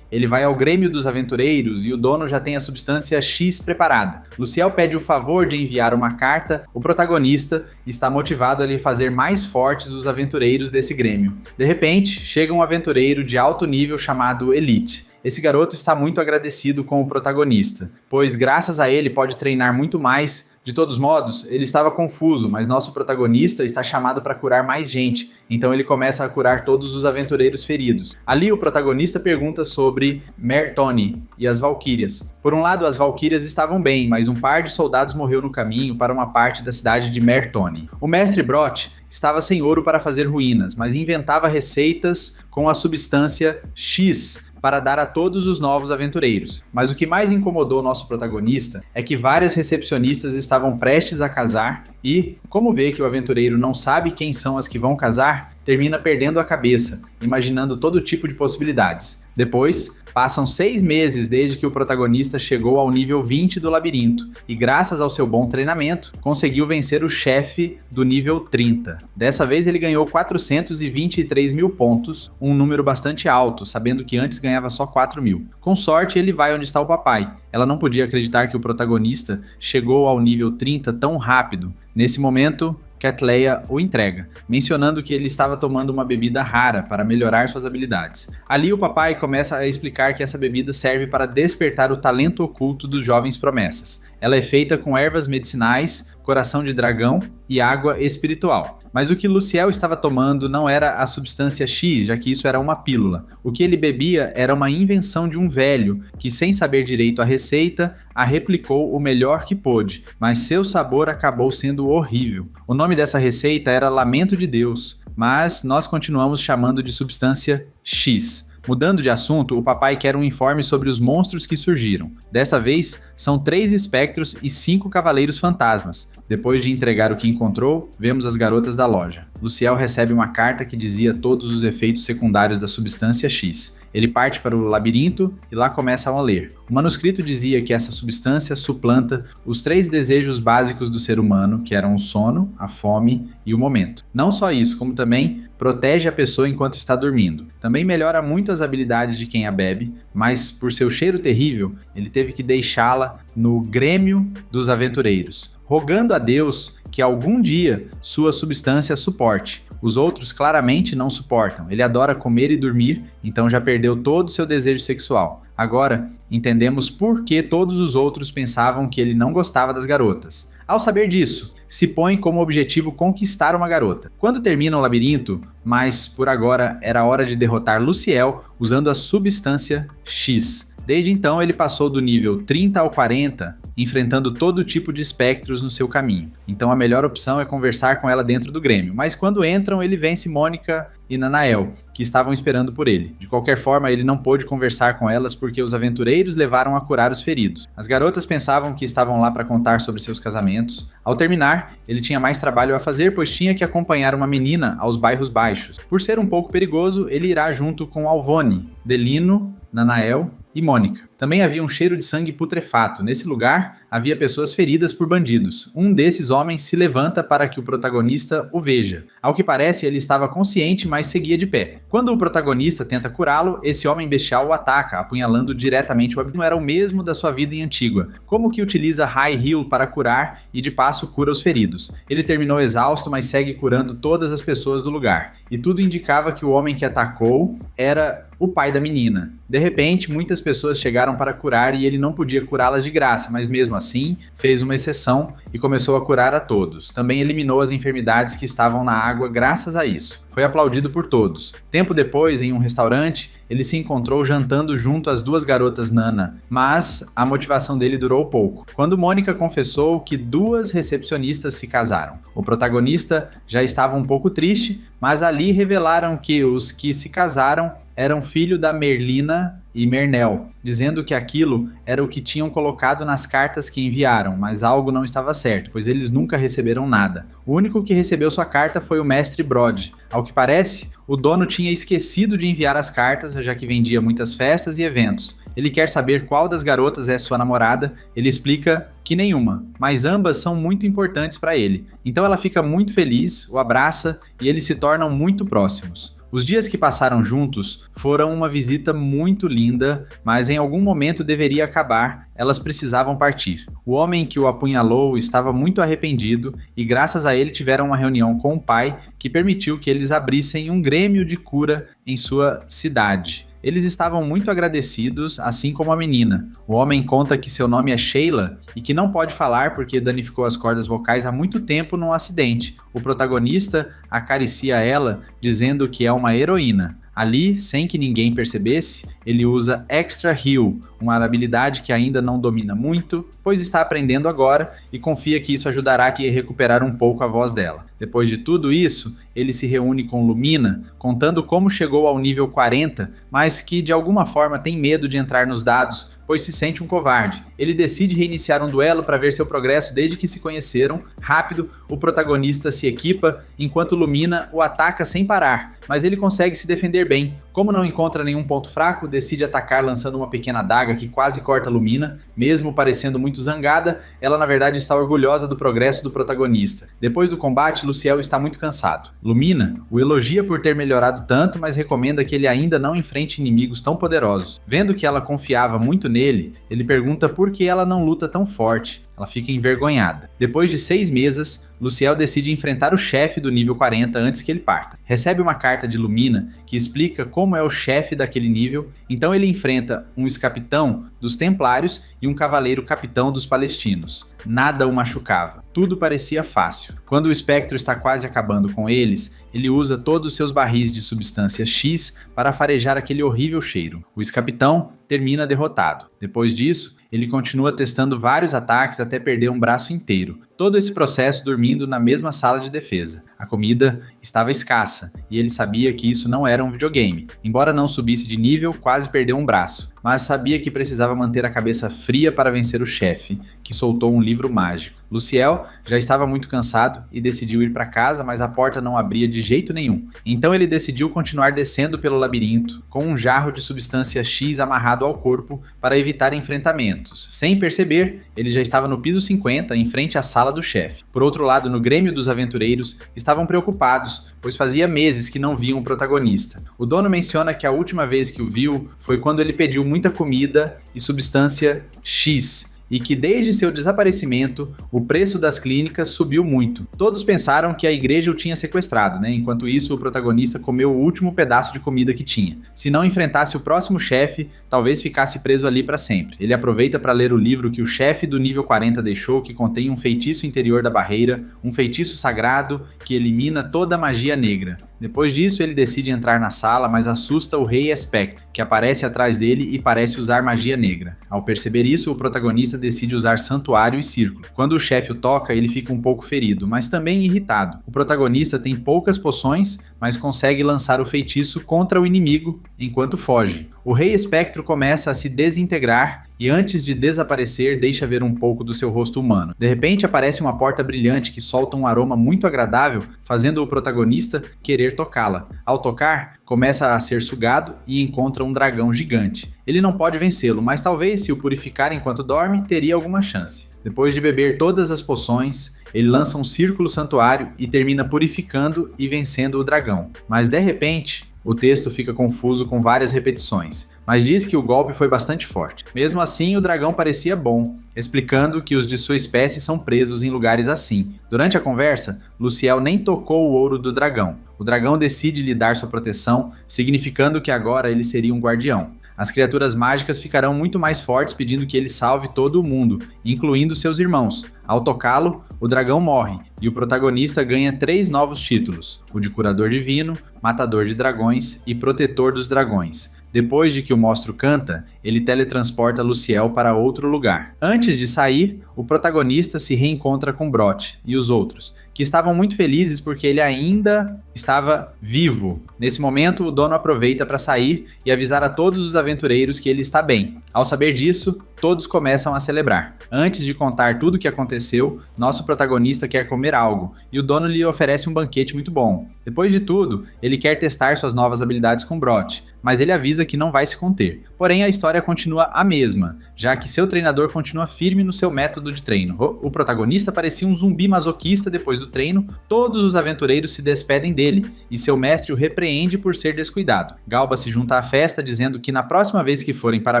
ele vai ao Grêmio dos Aventureiros e o dono já tem a substância X preparada. Luciel pede o favor de enviar uma carta. O protagonista está motivado a lhe fazer mais fortes os aventureiros desse Grêmio. De repente, chega um aventureiro de alto nível chamado Elite. Esse garoto está muito agradecido com o protagonista, pois graças a ele pode treinar muito mais. De todos modos, ele estava confuso, mas nosso protagonista está chamado para curar mais gente, então ele começa a curar todos os aventureiros feridos. Ali o protagonista pergunta sobre Mertoni e as Valquírias. Por um lado, as Valquírias estavam bem, mas um par de soldados morreu no caminho para uma parte da cidade de Mertoni. O mestre Brot estava sem ouro para fazer ruínas, mas inventava receitas com a substância X, para dar a todos os novos aventureiros. Mas o que mais incomodou nosso protagonista é que várias recepcionistas estavam prestes a casar e, como vê que o aventureiro não sabe quem são as que vão casar, termina perdendo a cabeça, imaginando todo tipo de possibilidades. Depois, passam 6 meses desde que o protagonista chegou ao nível 20 do labirinto e, graças ao seu bom treinamento, conseguiu vencer o chefe do nível 30. Dessa vez ele ganhou 423 mil pontos, um número bastante alto, sabendo que antes ganhava só 4 mil. Com sorte, ele vai onde está o papai. Ela não podia acreditar que o protagonista chegou ao nível 30 tão rápido. Nesse momento, Catleia o entrega, mencionando que ele estava tomando uma bebida rara para melhorar suas habilidades. Ali o papai começa a explicar que essa bebida serve para despertar o talento oculto dos jovens promessas. Ela é feita com ervas medicinais, coração de dragão e água espiritual. Mas o que Luciel estava tomando não era a substância X, já que isso era uma pílula. O que ele bebia era uma invenção de um velho, que sem saber direito a receita, a replicou o melhor que pôde, mas seu sabor acabou sendo horrível. O nome dessa receita era Lamento de Deus, mas nós continuamos chamando de substância X. Mudando de assunto, o papai quer um informe sobre os monstros que surgiram. Dessa vez, são 3 espectros e 5 cavaleiros fantasmas. Depois de entregar o que encontrou, vemos as garotas da loja. Luciel recebe uma carta que dizia todos os efeitos secundários da substância X. Ele parte para o labirinto e lá começam a ler. O manuscrito dizia que essa substância suplanta os 3 desejos básicos do ser humano, que eram o sono, a fome e o momento. Não só isso, como também protege a pessoa enquanto está dormindo. Também melhora muito as habilidades de quem a bebe, mas por seu cheiro terrível, ele teve que deixá-la no Grêmio dos Aventureiros, rogando a Deus que algum dia sua substância suporte. Os outros claramente não suportam. Ele adora comer e dormir, então já perdeu todo o seu desejo sexual. Agora, entendemos por que todos os outros pensavam que ele não gostava das garotas. Ao saber disso, se põe como objetivo conquistar uma garota. Quando termina o labirinto, mas por agora era hora de derrotar Luciel usando a substância X. Desde então ele passou do nível 30 ao 40, enfrentando todo tipo de espectros no seu caminho. Então a melhor opção é conversar com ela dentro do Grêmio, mas quando entram ele vence Mônica e Nanael, que estavam esperando por ele. De qualquer forma, ele não pôde conversar com elas porque os aventureiros levaram a curar os feridos. As garotas pensavam que estavam lá para contar sobre seus casamentos. Ao terminar, ele tinha mais trabalho a fazer, pois tinha que acompanhar uma menina aos bairros baixos. Por ser um pouco perigoso, ele irá junto com Alvone, Delino, Nanael e Mônica. Também havia um cheiro de sangue putrefato. Nesse lugar, havia pessoas feridas por bandidos. Um desses homens se levanta para que o protagonista o veja. Ao que parece, ele estava consciente, mas seguia de pé. Quando o protagonista tenta curá-lo, esse homem bestial o ataca, apunhalando diretamente o abdômen. Não era o mesmo da sua vida em Antígua. Como que utiliza High Heal para curar e de passo cura os feridos. Ele terminou exausto, mas segue curando todas as pessoas do lugar. E tudo indicava que o homem que atacou era o pai da menina. De repente, muitas pessoas chegaram para curar e ele não podia curá-las de graça, mas mesmo assim, fez uma exceção e começou a curar a todos. Também eliminou as enfermidades que estavam na água graças a isso. Foi aplaudido por todos. Tempo depois, em um restaurante, ele se encontrou jantando junto às 2 garotas Nana, mas a motivação dele durou pouco. Quando Mônica confessou que 2 recepcionistas se casaram. O protagonista já estava um pouco triste, mas ali revelaram que os que se casaram eram filho da Merlina e Mernel, dizendo que aquilo era o que tinham colocado nas cartas que enviaram, mas algo não estava certo, pois eles nunca receberam nada. O único que recebeu sua carta foi o mestre Brod. Ao que parece, o dono tinha esquecido de enviar as cartas, já que vendia muitas festas e eventos. Ele quer saber qual das garotas é sua namorada, ele explica que nenhuma, mas ambas são muito importantes para ele. Então ela fica muito feliz, o abraça e eles se tornam muito próximos. Os dias que passaram juntos foram uma visita muito linda, mas em algum momento deveria acabar, elas precisavam partir. O homem que o apunhalou estava muito arrependido e graças a ele tiveram uma reunião com o pai que permitiu que eles abrissem um grêmio de cura em sua cidade. Eles estavam muito agradecidos, assim como a menina. O homem conta que seu nome é Sheila e que não pode falar porque danificou as cordas vocais há muito tempo num acidente. O protagonista acaricia ela, dizendo que é uma heroína. Ali, sem que ninguém percebesse, ele usa Extra Heal, uma habilidade que ainda não domina muito, pois está aprendendo agora e confia que isso ajudará a recuperar um pouco a voz dela. Depois de tudo isso, ele se reúne com Lumina, contando como chegou ao nível 40, mas que de alguma forma tem medo de entrar nos dados, pois se sente um covarde. Ele decide reiniciar um duelo para ver seu progresso desde que se conheceram. Rápido, o protagonista se equipa, enquanto Lumina o ataca sem parar, mas ele consegue se defender bem. Como não encontra nenhum ponto fraco, decide atacar lançando uma pequena adaga que quase corta Lumina. Mesmo parecendo muito zangada, ela na verdade está orgulhosa do progresso do protagonista. Depois do combate, Luciel está muito cansado. Lumina o elogia por ter melhorado tanto, mas recomenda que ele ainda não enfrente inimigos tão poderosos. Vendo que ela confiava muito nele, ele pergunta por que ela não luta tão forte. Ela fica envergonhada. Depois de 6 mesas, Luciel decide enfrentar o chefe do nível 40 antes que ele parta. Recebe uma carta de Lumina que explica como é o chefe daquele nível, então ele enfrenta um ex-capitão dos Templários e um cavaleiro capitão dos Palestinos. Nada o machucava. Tudo parecia fácil. Quando o espectro está quase acabando com eles, ele usa todos os seus barris de substância X para farejar aquele horrível cheiro. O ex-capitão termina derrotado. Depois disso, ele continua testando vários ataques até perder um braço inteiro. Todo esse processo dormindo na mesma sala de defesa. A comida estava escassa e ele sabia que isso não era um videogame. Embora não subisse de nível, quase perdeu um braço, mas sabia que precisava manter a cabeça fria para vencer o chefe, que soltou um livro mágico. Luciel já estava muito cansado e decidiu ir para casa, mas a porta não abria de jeito nenhum. Então ele decidiu continuar descendo pelo labirinto, com um jarro de substância X amarrado ao corpo para evitar enfrentamentos. Sem perceber, ele já estava no piso 50, em frente à sala do chefe. Por outro lado, no Grêmio dos Aventureiros, estavam preocupados, pois fazia meses que não viam o protagonista. O dono menciona que a última vez que o viu foi quando ele pediu muita comida e substância X, e que desde seu desaparecimento, o preço das clínicas subiu muito. Todos pensaram que a igreja o tinha sequestrado, né? Enquanto isso, o protagonista comeu o último pedaço de comida que tinha. Se não enfrentasse o próximo chefe, talvez ficasse preso ali para sempre. Ele aproveita para ler o livro que o chefe do nível 40 deixou, que contém um feitiço interior da barreira, um feitiço sagrado que elimina toda a magia negra. Depois disso, ele decide entrar na sala, mas assusta o Rei Espectro, que aparece atrás dele e parece usar magia negra. Ao perceber isso, o protagonista decide usar santuário e círculo. Quando o chefe o toca, ele fica um pouco ferido, mas também irritado. O protagonista tem poucas poções, mas consegue lançar o feitiço contra o inimigo enquanto foge. O Rei Espectro começa a se desintegrar e antes de desaparecer deixa ver um pouco do seu rosto humano. De repente aparece uma porta brilhante que solta um aroma muito agradável, fazendo o protagonista querer tocá-la. Ao tocar, começa a ser sugado e encontra um dragão gigante. Ele não pode vencê-lo, mas talvez se o purificar enquanto dorme, teria alguma chance. Depois de beber todas as poções, ele lança um círculo santuário e termina purificando e vencendo o dragão. Mas de repente, o texto fica confuso com várias repetições, mas diz que o golpe foi bastante forte. Mesmo assim, o dragão parecia bom, explicando que os de sua espécie são presos em lugares assim. Durante a conversa, Luciel nem tocou o ouro do dragão. O dragão decide lhe dar sua proteção, significando que agora ele seria um guardião. As criaturas mágicas ficarão muito mais fortes pedindo que ele salve todo o mundo, incluindo seus irmãos. Ao tocá-lo, o dragão morre e o protagonista ganha 3 novos títulos: o de Curador Divino, Matador de Dragões e Protetor dos Dragões. Depois de que o monstro canta, ele teletransporta Luciel para outro lugar. Antes de sair, o protagonista se reencontra com Brot e os outros, que estavam muito felizes porque ele ainda estava vivo. Nesse momento, o dono aproveita para sair e avisar a todos os aventureiros que ele está bem. Ao saber disso, todos começam a celebrar. Antes de contar tudo o que aconteceu, nosso protagonista quer comer algo, e o dono lhe oferece um banquete muito bom. Depois de tudo, ele quer testar suas novas habilidades com Brot, mas ele avisa que não vai se conter. Porém, a história continua a mesma, já que seu treinador continua firme no seu método de treino. O protagonista parecia um zumbi masoquista depois do treino, todos os aventureiros se despedem dele, e seu mestre o repreende por ser descuidado. Galba se junta à festa, dizendo que na próxima vez que forem para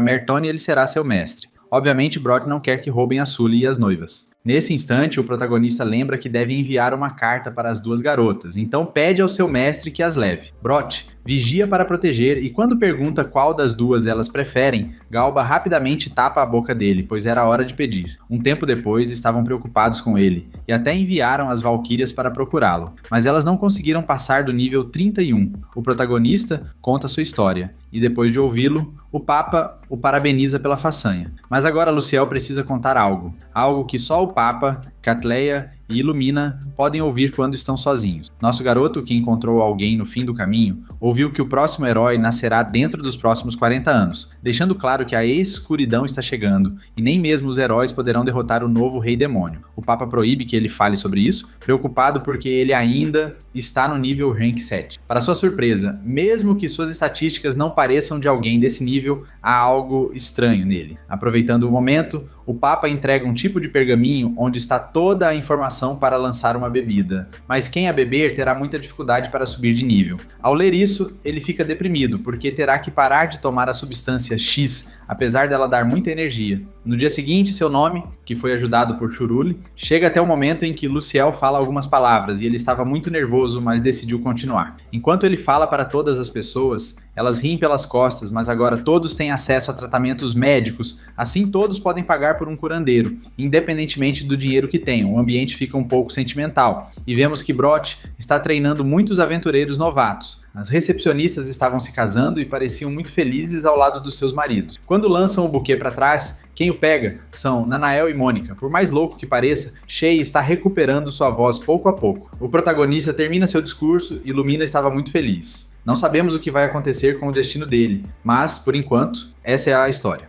Mertônia ele será seu mestre. Obviamente, Brot não quer que roubem a Sully e as noivas. Nesse instante, o protagonista lembra que deve enviar uma carta para as duas garotas, então pede ao seu mestre que as leve. Brot vigia para proteger e quando pergunta qual das duas elas preferem, Galba rapidamente tapa a boca dele, pois era hora de pedir. Um tempo depois, estavam preocupados com ele e até enviaram as valquírias para procurá-lo, mas elas não conseguiram passar do nível 31. O protagonista conta sua história e depois de ouvi-lo, o Papa o parabeniza pela façanha. Mas agora Luciel precisa contar algo que só o Papa, Catleia e Illumina podem ouvir quando estão sozinhos. Nosso garoto, que encontrou alguém no fim do caminho, ouviu que o próximo herói nascerá dentro dos próximos 40 anos, deixando claro que a escuridão está chegando e nem mesmo os heróis poderão derrotar o novo rei demônio. O Papa proíbe que ele fale sobre isso, preocupado porque ele ainda está no nível Rank 7. Para sua surpresa, mesmo que suas estatísticas não pareçam de alguém desse nível, há algo estranho nele. Aproveitando o momento, o Papa entrega um tipo de pergaminho onde está toda a informação para lançar uma bebida, mas quem a beber terá muita dificuldade para subir de nível. Ao ler isso, ele fica deprimido, porque terá que parar de tomar a substância X, apesar dela dar muita energia. No dia seguinte, seu nome, que foi ajudado por Churuli, chega até o momento em que Luciel fala algumas palavras e ele estava muito nervoso, mas decidiu continuar. Enquanto ele fala para todas as pessoas, elas riem pelas costas, mas agora todos têm acesso a tratamentos médicos, assim todos podem pagar por um curandeiro, independentemente do dinheiro que tenham. O ambiente fica um pouco sentimental, e vemos que Brot está treinando muitos aventureiros novatos. As recepcionistas estavam se casando e pareciam muito felizes ao lado dos seus maridos. Quando lançam o buquê para trás, quem o pega são Nanael e Mônica. Por mais louco que pareça, Shay está recuperando sua voz pouco a pouco. O protagonista termina seu discurso e Lumina estava muito feliz. Não sabemos o que vai acontecer com o destino dele, mas, por enquanto, essa é a história.